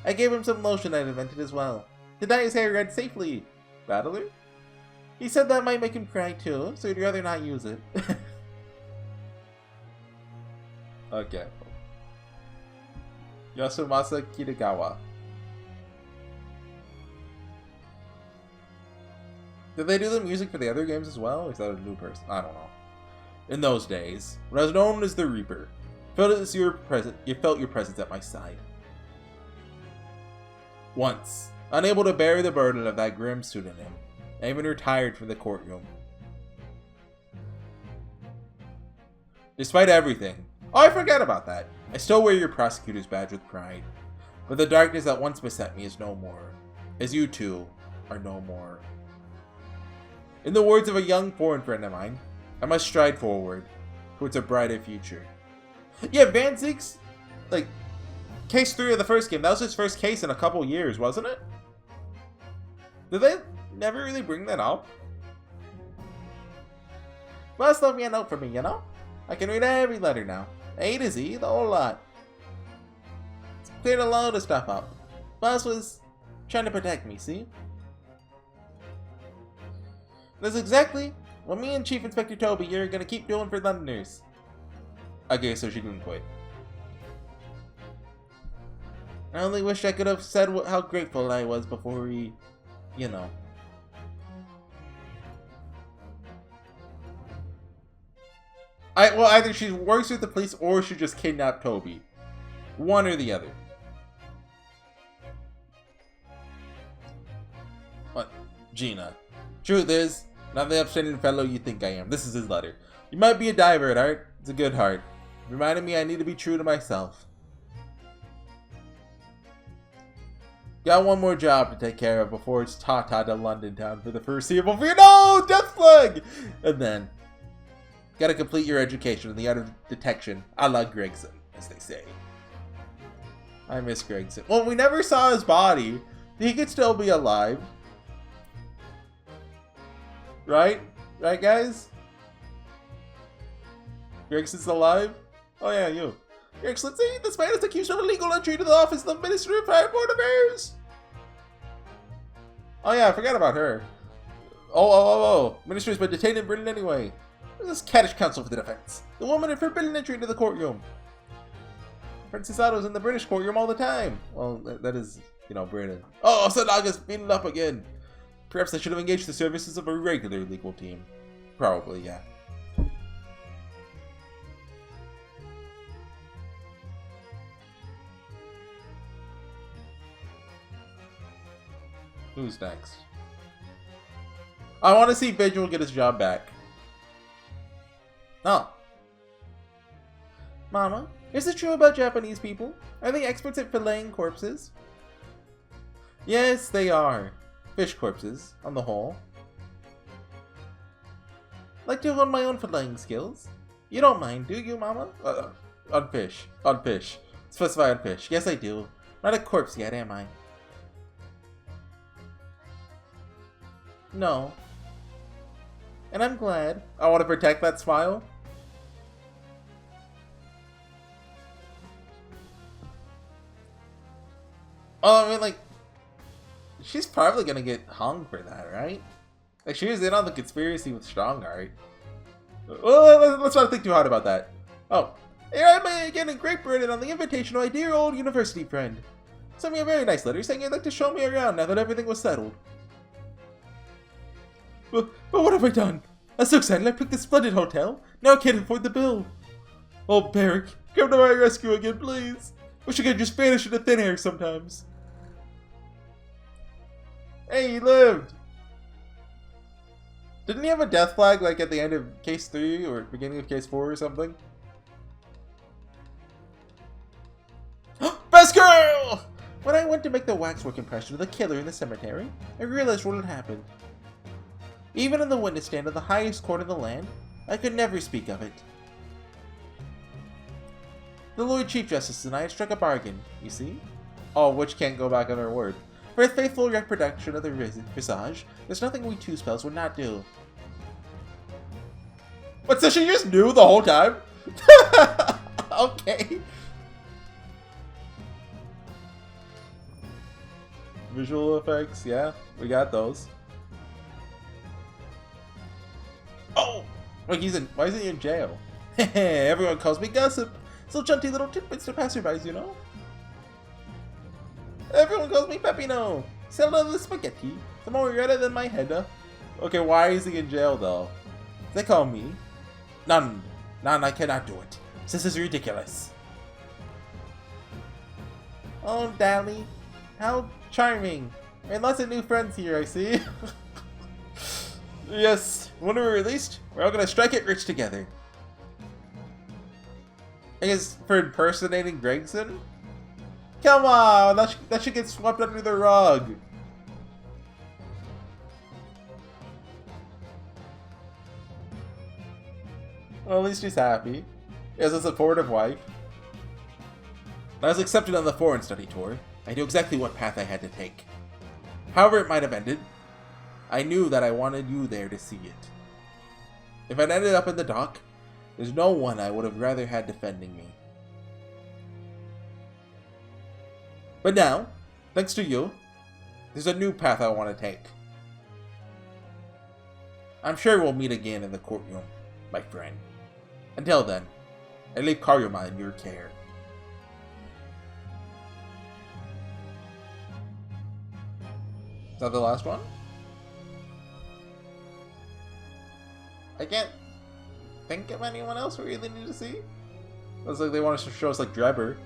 A: I gave him some lotion I'd invented as well, to dye his hair red safely. Battler? He said that might make him cry too, so he'd rather not use it. Okay. Yasumasa Kitagawa. Did they do the music for the other games as well? Or is that a new person? I don't know. In those days, when I was known as the Reaper, you felt your presence at my side. Once, unable to bear the burden of that grim pseudonym, I even retired from the courtroom. Despite everything, oh, I forgot about that. I still wear your prosecutor's badge with pride. But the darkness that once beset me is no more, as you two are no more. In the words of a young foreign friend of mine, I must stride forward towards a brighter future. Yeah, Van Zieg's, like, case 3 of the first game, that was his first case in a couple years, wasn't it? Did they never really bring that up? Must left me a note for me, you know? I can read every letter now. A to Z, the whole lot. It's cleared a load of stuff up. Boss was trying to protect me, see? That's exactly what me and Chief Inspector Toby here are gonna keep doing for Londoners. Okay, so she didn't quit. I only wish I could have said how grateful I was before we, you know. Well, either she works with the police or she just kidnapped Toby. One or the other. What? Gina. Truth is, not the upstanding fellow you think I am. This is his letter. You might be a diver at heart. It's a good heart. Reminding me I need to be true to myself. Got one more job to take care of before it's ta-ta to London town for the foreseeable future. No! Death flag! And then, gotta complete your education in the art of detection, a la Gregson, as they say. I miss Gregson. Well, we never saw his body. He could still be alive. Right? Right, guys? Gregson's alive? Oh yeah, you. Your Excellency, this man is accused of illegal entry to the office of the Ministry of Foreign Affairs. Oh yeah, I forgot about her. Oh. Minister's been detained in Britain anyway. This is Caddish Counsel for the Defense. The woman had forbidden entry into the courtroom. Princess Otto's in the British courtroom all the time. Well, that is, you know, Britain. Oh, Sadaga's beaten up again. Perhaps I should have engaged the services of a regular legal team. Probably, yeah. Who's next? I want to see Vigil get his job back. Oh. Mama, is it true about Japanese people? Are they experts at filleting corpses? Yes, they are. Fish corpses, on the whole. Like to hone my own filleting skills. You don't mind, do you, Mama? On fish. On fish. Specify on fish. Yes, I do. Not a corpse yet, am I? No. And I'm glad. I want to protect that smile. Oh, I mean, like, she's probably gonna get hung for that, right? Like, she was in on the conspiracy with Strongheart. Well, let's not think too hard about that. Oh, here I am again in Great Britain on the invitation of my dear old university friend. Sent me a very nice letter saying he'd like to show me around now that everything was settled. But what have I done? I was so excited I picked this splendid hotel. Now I can't afford the bill. Oh, Barrick, come to my rescue again, please. Wish I could just vanish into thin air sometimes. Hey, he lived! Didn't he have a death flag like at the end of case 3 or beginning of case 4 or something? Best girl! When I went to make the waxwork impression of the killer in the cemetery, I realized what had happened. Even in the witness stand of the highest court in the land, I could never speak of it. The Lord Chief Justice and I had struck a bargain, you see? Oh, which can't go back on our word. For a faithful reproduction of the visage, there's nothing we two spells would not do. What, so she just knew the whole time? Okay. Visual effects, yeah, we got those. Oh! Wait, why is he in jail? Everyone calls me Gossip. Still chunty little tidbits to passerbys, you know? Everyone calls me Peppino. Sell out the spaghetti. The more redder than my head. Okay, why is he in jail though? They call me. None, I cannot do it. This is ridiculous. Oh, Dally. How charming. And lots of new friends here, I see. Yes, when we're released, we're all gonna strike it rich together. I guess for impersonating Gregson? Come on, that should get swept under the rug. Well, at least he's happy. He has a supportive wife. When I was accepted on the foreign study tour, I knew exactly what path I had to take. However it might have ended, I knew that I wanted you there to see it. If I'd ended up in the dock, there's no one I would have rather had defending me. But now, thanks to you, there's a new path I want to take. I'm sure we'll meet again in the courtroom, my friend. Until then, I leave Karyama in your care. Is that the last one? I can't think of anyone else we really need to see. Looks like they want us to show us like Drebber.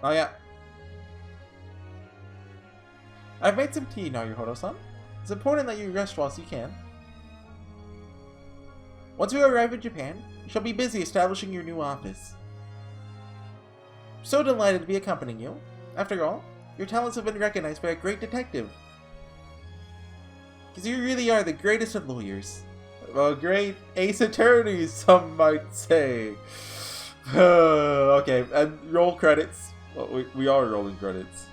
A: Oh yeah. I've made some tea, Naruhodo-san. It's important that you rest whilst you can. Once we arrive in Japan, you shall be busy establishing your new office. So delighted to be accompanying you. After all, your talents have been recognized by a great detective. Because you really are the greatest of lawyers. A great ace attorney, some might say. Okay, and roll credits. Well, we are rolling credits.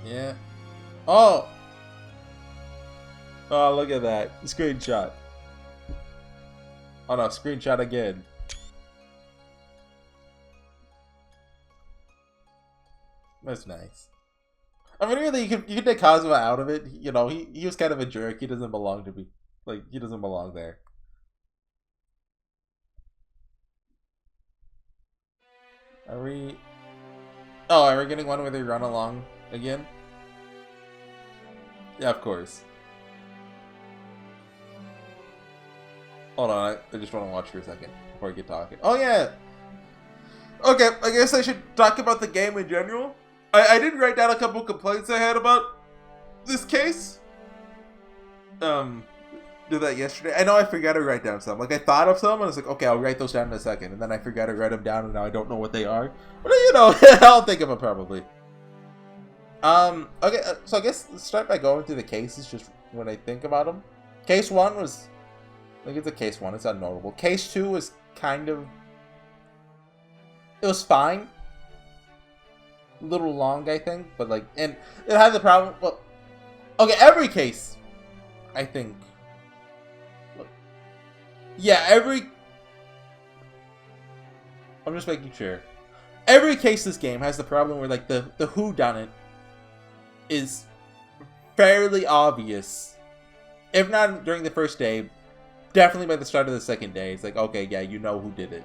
A: Yeah. Oh! Oh, look at that. Screenshot. Oh no, screenshot again. That's nice. I mean, really, you can take Kazuma out of it. You know, he was kind of a jerk. He doesn't belong to be... Like, he doesn't belong there. Are we... Oh, are we getting one where they run along again? Yeah, of course. Hold on, I just want to watch for a second before I get talking. Oh, yeah! Okay, I guess I should talk about the game in general. I did write down a couple complaints I had about this case. Did that yesterday. I know I forgot to write down some. Like, I thought of some, and I was like, okay, I'll write those down in a second. And then I forgot to write them down, and now I don't know what they are. But, you know, I'll think of them probably. Okay, so I guess let's start by going through the cases, just when I think about them. Case 1 was... I think it's a case 1, it's not notable. Case 2 was kind of... It was fine. A little long, I think, but like... And it had the problem... Well... Okay, every case, I think... Yeah, every... I'm just making sure. Every case this game has the problem where, like, the whodunit is fairly obvious. If not during the first day, definitely by the start of the second day. It's like, okay, yeah, you know who did it.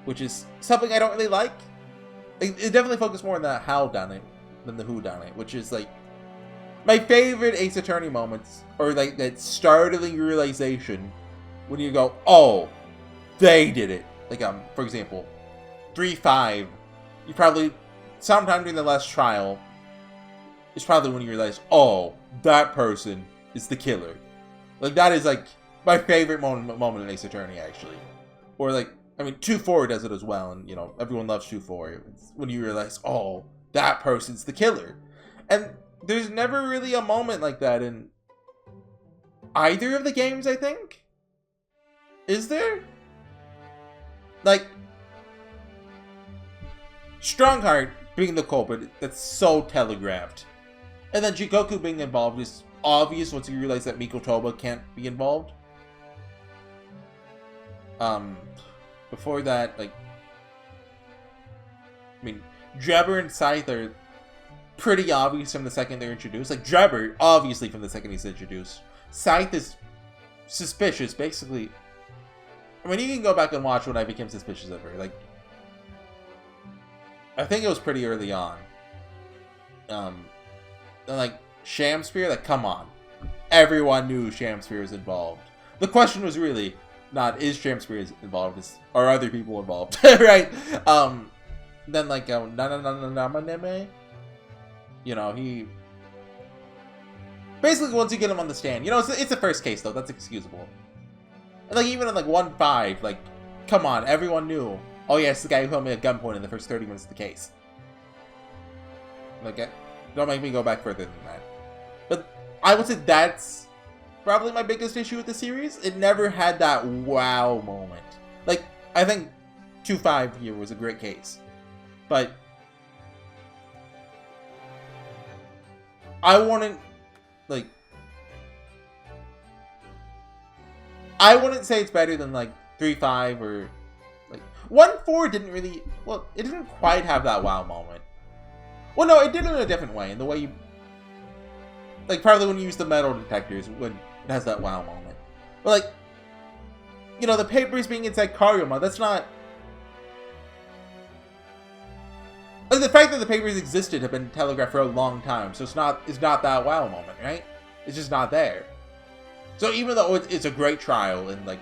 A: Which is something I don't really like. It definitely focuses more on the how done it than the who done it, which is, like, my favorite Ace Attorney moments, or, like, that startling realization when you go, oh, they did it. Like, for example, 3-5, you probably, sometime during the last trial, is probably when you realize, oh, that person is the killer. Like, that is, like, my favorite moment in Ace Attorney, actually. Or, like, I mean, 2-4 does it as well, and, you know, everyone loves 2-4. It's when you realize, oh, that person's the killer. And there's never really a moment like that in either of the games, I think. Is there? Like, Strongheart being the culprit, that's so telegraphed. And then Jikoku being involved is obvious once you realize that Mikotoba can't be involved. Before that, like, I mean, Drebber and Scythe are pretty obvious from the second they're introduced. Like, Drebber, obviously from the second he's introduced. Scythe is suspicious, basically. I mean, you can go back and watch when I became suspicious of her. Like, I think it was pretty early on. And like, Shamspear, like, come on. Everyone knew Shamspear was involved. The question was really not, is Shamspear involved? Are other people involved? Right? Then, like, Nanananamaneme, you know, he... Basically, once you get him on the stand, you know, it's the first case, though. That's excusable. And, like, even in, like, 1-5, like, come on, everyone knew. Oh, yeah, it's the guy who held me at gunpoint in the first 30 minutes of the case. Like, don't make me go back further than that. But I would say that's probably my biggest issue with the series. It never had that wow moment. Like, I think 2-5 here was a great case. But I wouldn't, like, I wouldn't say it's better than, like, 3-5 or, like, 1-4 didn't really, well, it didn't quite have that wow moment. Well, no, it did it in a different way. In the way you... Like, probably when you use the metal detectors, when it has that wow moment. But, like, you know, the papers being inside Karyama, that's not... Like, the fact that the papers existed have been telegraphed for a long time, so it's not that wow moment, right? It's just not there. So even though it's a great trial, and, like...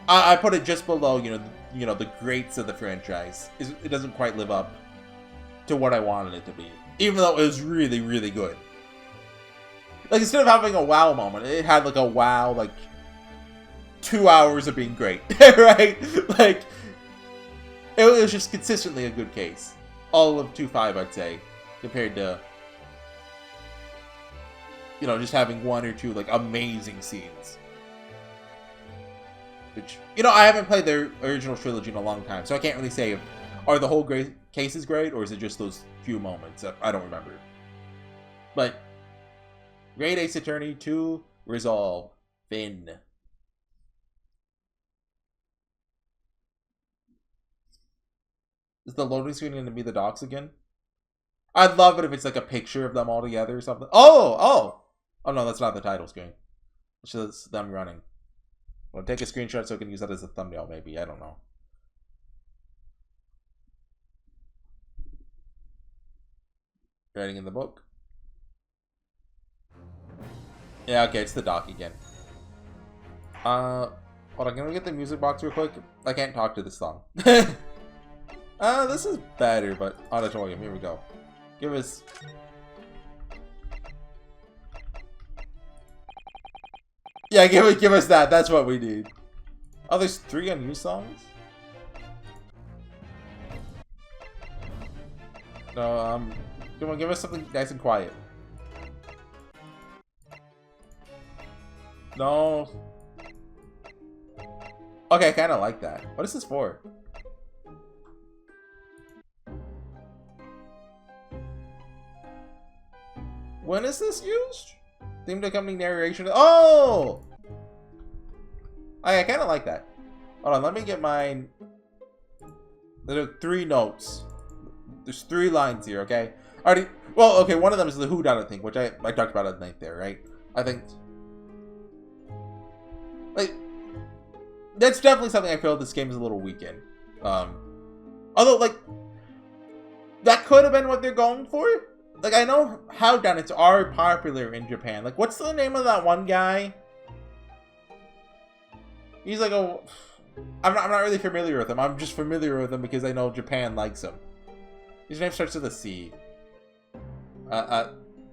A: I put it just below, you know, the greats of the franchise. It doesn't quite live up to what I wanted it to be. Even though it was really, really good. Like, instead of having a wow moment, it had, like, a wow, like, 2 hours of being great, right? Like, it was just consistently a good case. All of 2.5, I'd say, compared to, you know, just having 1 or 2, like, amazing scenes. Which, you know, I haven't played the original trilogy in a long time, so I can't really say if, are the whole cases great, or is it just those few moments? I don't remember. But, Great Ace Attorney 2, Resolve, Finn. Is the loading screen going to be the docs again? I'd love it if it's like a picture of them all together or something. Oh no, that's not the title screen. It's just them running. Well, take a screenshot so I can use that as a thumbnail, maybe. I don't know. Writing in the book. Yeah, okay, it's the doc again. Hold on, can we get the music box real quick? I can't talk to this song. This is better, but auditorium, here we go. Give us... Yeah, give us that, that's what we need. Oh, there's 3 unused songs? No, come on, give us something nice and quiet. No. Okay, I kind of like that. What is this for? When is this used? Theme to accompanying narration. Oh! I kind of like that. Hold on, let me get mine. There are 3 notes. There's 3 lines here, okay? Already. Well, okay, one of them is the whodunit thing, which I talked about at night there, right? I think. Like, that's definitely something I feel this game is a little weak in. Although, like, that could have been what they're going for. Like, I know whodunits are popular in Japan. Like, what's the name of that one guy? He's like a... I'm not really familiar with him. I'm just familiar with him because I know Japan likes him. His name starts with a C.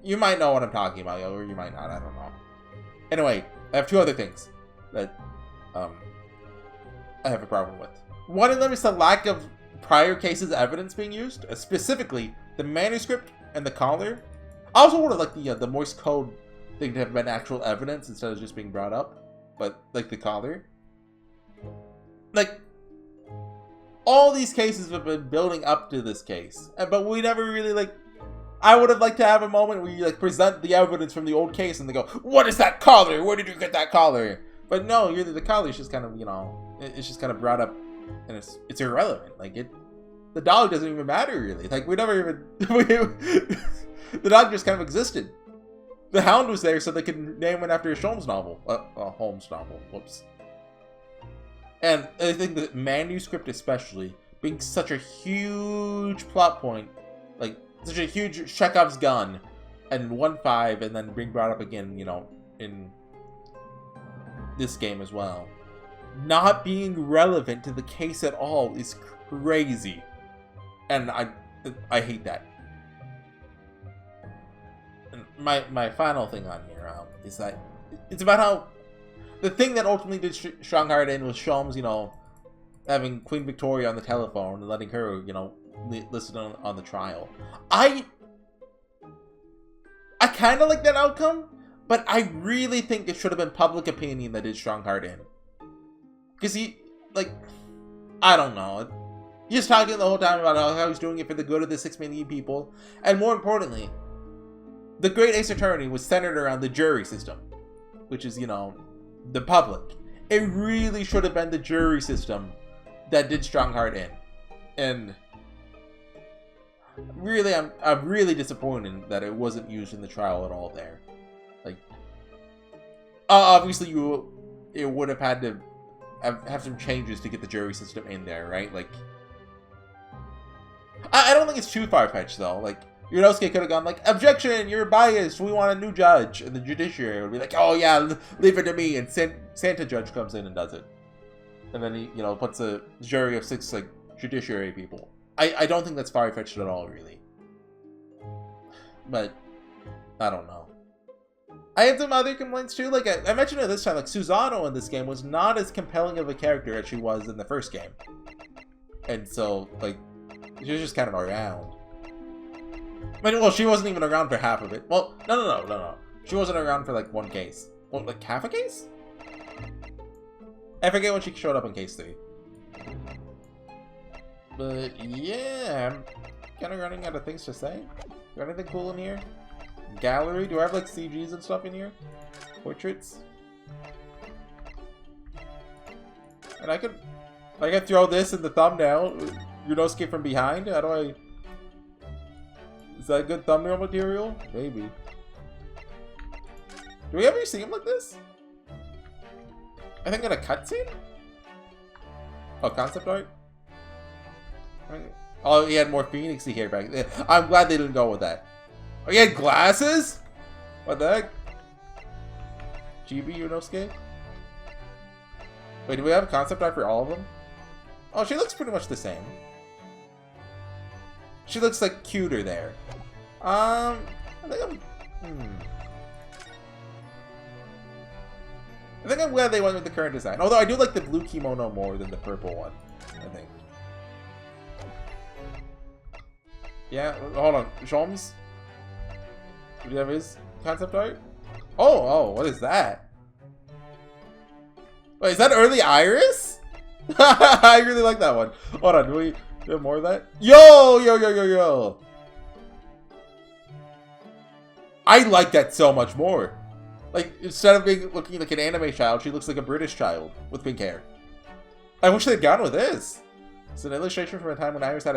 A: You might know what I'm talking about, or you might not. I don't know. Anyway, I have 2 other things that I have a problem with. One of them is the lack of prior cases evidence being used, specifically the manuscript and the collar. I also would have liked the Morse code thing to have been actual evidence instead of just being brought up, but like the collar. Like, all these cases have been building up to this case, but we never really, like, I would have liked to have a moment where you, like, present the evidence from the old case and they go, what is that collar? Where did you get that collar? But no, the collar's just kind of, you know, it's just kind of brought up, and it's irrelevant. Like, the dog doesn't even matter, really. Like, we never even, the dog just kind of existed. The hound was there so they could name it after a Holmes novel. Holmes novel, whoops. And I think the manuscript especially, being such a huge plot point, like, such a huge Chekhov's gun, and 1.5, and then being brought up again, you know, in this game as well. Not being relevant to the case at all is crazy. And I hate that. And my final thing on here is that it's about how the thing that ultimately did Strongheart in was Sholmes, you know, having Queen Victoria on the telephone and letting her, you know, listen on the trial. I kind of like that outcome, but I really think it should have been public opinion that did Strongheart in. Because he, like, I don't know. He's talking the whole time about how he's doing it for the good of the 6 million people. And more importantly, the Great Ace Attorney was centered around the jury system, which is, you know, the public. It really should have been the jury system that did Strongheart in. And really, I'm really disappointed that it wasn't used in the trial at all there. Like, obviously it would have had to have some changes to get the jury system in there, right? Like, I don't think it's too far-fetched, though. Like, Yunosuke could have gone like, objection, you're biased, we want a new judge. And the judiciary would be like, oh yeah, leave it to me. And Santa Judge comes in and does it. And then he, you know, puts a jury of 6, like, judiciary people. I don't think that's far-fetched at all, really. But, I don't know. I had some other complaints, too. Like, I mentioned it this time, like, Susanoo in this game was not as compelling of a character as she was in the first game. And so, like, she was just kind of around. I mean, well, she wasn't even around for half of it. Well, no. She wasn't around for, like, one case. Well, like, half a case? I forget when she showed up in case 3. But, yeah, I'm kind of running out of things to say. Got anything cool in here? Gallery? Do I have, like, CGs and stuff in here? Portraits? And I could throw this in the thumbnail. Yunosuke from behind? How do I... Is that good thumbnail material? Maybe. Do we ever see him like this? I think in a cutscene? Oh, concept art? Oh, he had more Phoenixy hair back then. I'm glad they didn't go with that. Oh, he had glasses? What the heck? Chibi Yunosuke? Wait, do we have concept art for all of them? Oh, she looks pretty much the same. She looks like cuter there. I think I'm glad they went with the current design. Although I do like the blue kimono more than the purple one, I think. Yeah, hold on. Sholmes? Do you have his concept art? Oh, what is that? Wait, is that early Iris? I really like that one. Hold on, do we have more of that? Yo! I like that so much more. Like, instead of looking like an anime child, she looks like a British child with pink hair. I wish they'd gone with this. It's an illustration from a time when Iris had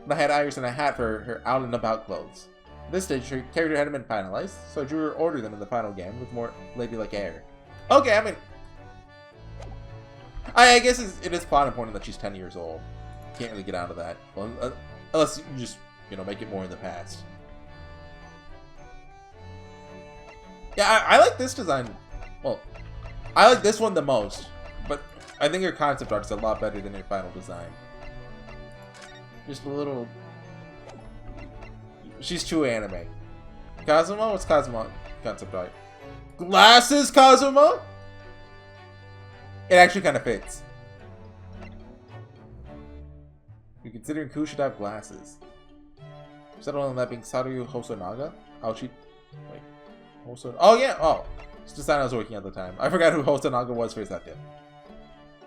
A: Iris in a hat for her out and about clothes. At this stage, her character hadn't been finalized, so I drew her older than in the final game with more ladylike hair. Okay, I mean, I guess it is plot important that she's 10 years old. Can't really get out of that, well, unless you just, you know, make it more in the past. Yeah, I like this design. Well, I like this one the most, but I think her concept art is a lot better than her final design. Just a little... She's too anime. Kazuma? What's Kazuma concept art? Glasses, Kazuma? It actually kind of fits. You're considering Ku should have glasses. Settle on that being Sadaru Hosonaga? Wait. Oh yeah! Oh! It's the design I was working at the time. I forgot who Hosonaga was for a second.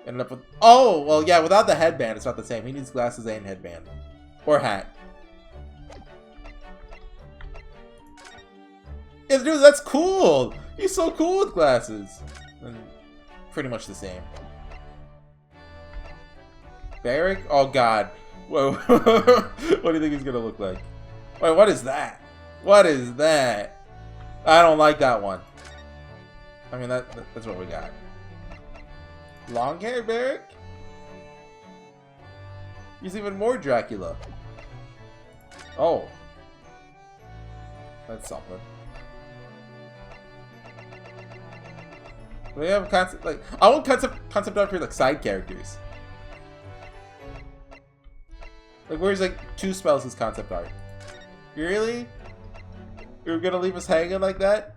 A: Ended up with... Oh! Well, yeah, without the headband, it's not the same. He needs glasses and headband. Or hat. Yeah, dude, that's cool! He's so cool with glasses! And pretty much the same. Barrick? Oh god. Whoa. What do you think he's gonna look like? Wait, what is that? What is that? I don't like that one. I mean, that's what we got. Long hair, Barrick? He's even more Dracula. Oh. That's something. We have concept, like, I want concept art for, like, side characters. Like, where's, like, two spells' concept art? Really? You're gonna leave us hanging like that?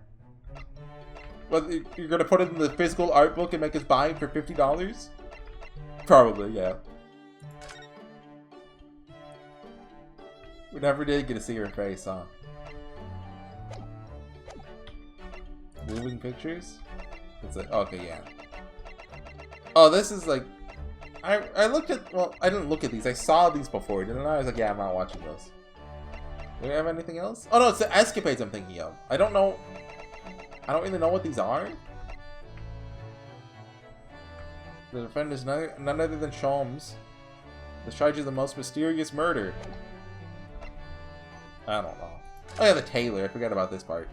A: But you're gonna put it in the physical art book and make us buy it for $50? Probably, yeah. We never did get to see her face, huh? Moving pictures? It's like, okay, yeah. Oh, this is like... I looked at... Well, I didn't look at these. I saw these before, didn't I? I was like, yeah, I'm not watching those. Do we have anything else? Oh, no, it's the escapades I'm thinking of. I don't know... I don't really know what these are. The defendant is none other than Sholmes. The charge of the most mysterious murder. I don't know. Oh yeah, the tailor. I forgot about this part.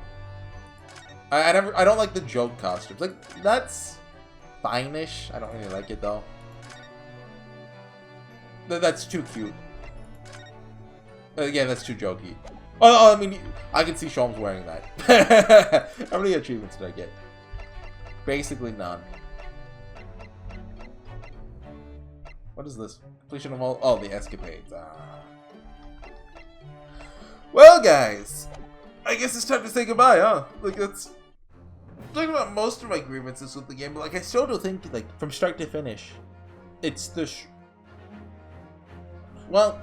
A: I don't like the joke costumes. Like, that's fine-ish. I don't really like it, though. That's too cute. Yeah, that's too jokey. Oh, I mean, I can see Sholmes wearing that. How many achievements did I get? Basically none. What is this? Completion of all... Oh, the escapades. Well, guys. I guess it's time to say goodbye, huh? Like, that's... talking about most of my grievances with the game, but, like, I still don't think, like, from start to finish, it's the... Well...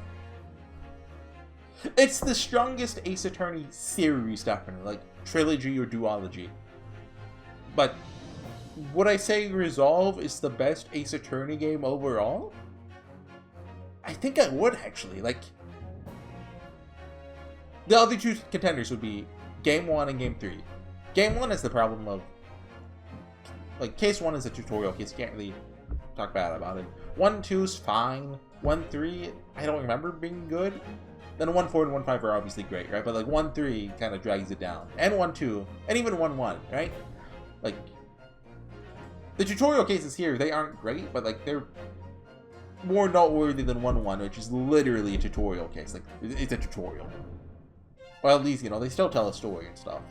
A: It's the strongest Ace Attorney series, definitely. Like, trilogy or duology. But... would I say Resolve is the best Ace Attorney game overall? I think I would, actually. Like, the other two contenders would be Game 1 and Game 3. Game 1 is the problem of... like, Case 1 is a tutorial case. You can't really talk bad about it. 1, 2 is fine. 1, 3, I don't remember being good. Then 1, 4, and 1, 5 are obviously great, right? But, like, 1, 3 kind of drags it down. And 1, 2, and even 1, 1, right? Like... the tutorial cases here, they aren't great, but, like, they're more noteworthy than 1-1, which is literally a tutorial case. Like, it's a tutorial. Well, at least, you know, they still tell a story and stuff.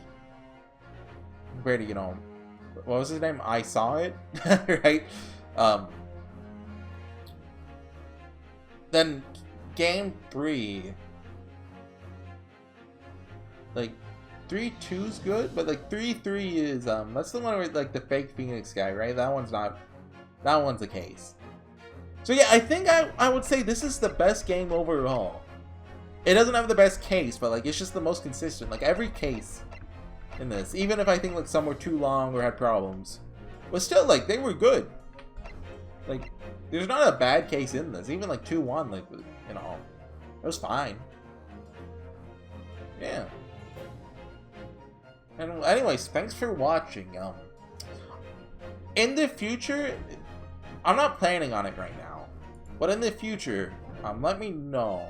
A: Compared to, you know, what was his name? I Saw It, right? Then, Game 3, like, 3-2's good, but like 3-3 is that's the one where like the fake Phoenix guy, right? That one's not. That one's the case. So yeah, I think I would say this is the best game overall. It doesn't have the best case, but like it's just the most consistent. Like every case in this, even if I think like some were too long or had problems, but still like they were good. Like there's not a bad case in this. Even like 2-1, like you know, it was fine. Yeah. And anyways, thanks for watching. In the future, I'm not planning on it right now, but in the future, let me know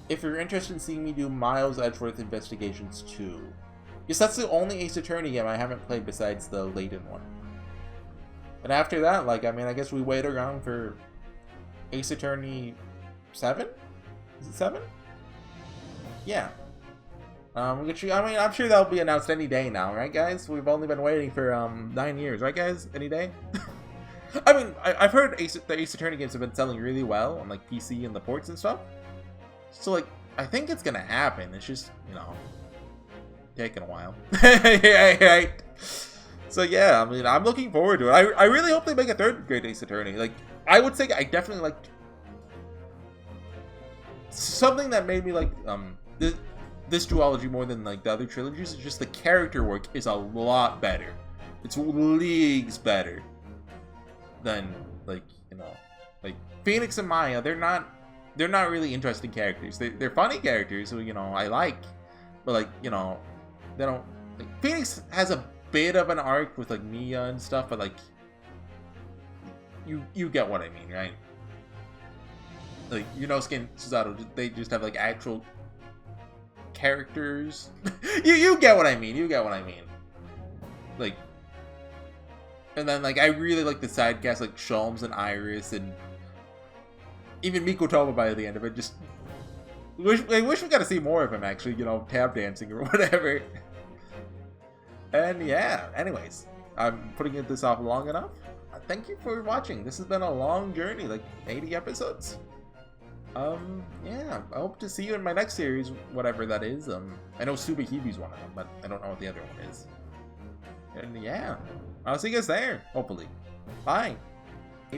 A: if you're interested in seeing me do Miles Edgeworth Investigations 2. Because that's the only Ace Attorney game I haven't played besides the Layton one. And after that, like, I mean, I guess we wait around for Ace Attorney 7? Is it 7? Yeah. I mean, I'm sure that'll be announced any day now, right, guys? We've only been waiting for 9 years, right, guys? Any day? I mean, I've heard the Ace Attorney games have been selling really well on like PC and the ports and stuff. So like, I think it's gonna happen. It's just, you know, taking a while. Right. So yeah, I mean, I'm looking forward to it. I really hope they make a third great Ace Attorney. Like, I would say I definitely liked something that made me like this duology more than like the other trilogies is just the character work is a lot better. It's leagues better than like, you know, like Phoenix and Maya. They're not really interesting characters. They're funny characters who, you know, I like, but like, you know, they don't like, Phoenix has a bit of an arc with like Mia and stuff, but like you get what I mean, right? Like, you know, Skin Suzato, they just have like actual characters. you get what I mean. You get what I mean. Like, and then like I really like the side cast, like Sholmes and Iris and even Miko Toba by the end of it. Just wish we got to see more of him actually. You know, tap dancing or whatever. And yeah. Anyways, I'm putting this off long enough. Thank you for watching. This has been a long journey, like 80 episodes. Yeah, I hope to see you in my next series, whatever that is. I know Subahibi's one of them, but I don't know what the other one is. And yeah, I'll see you guys there, hopefully. Bye!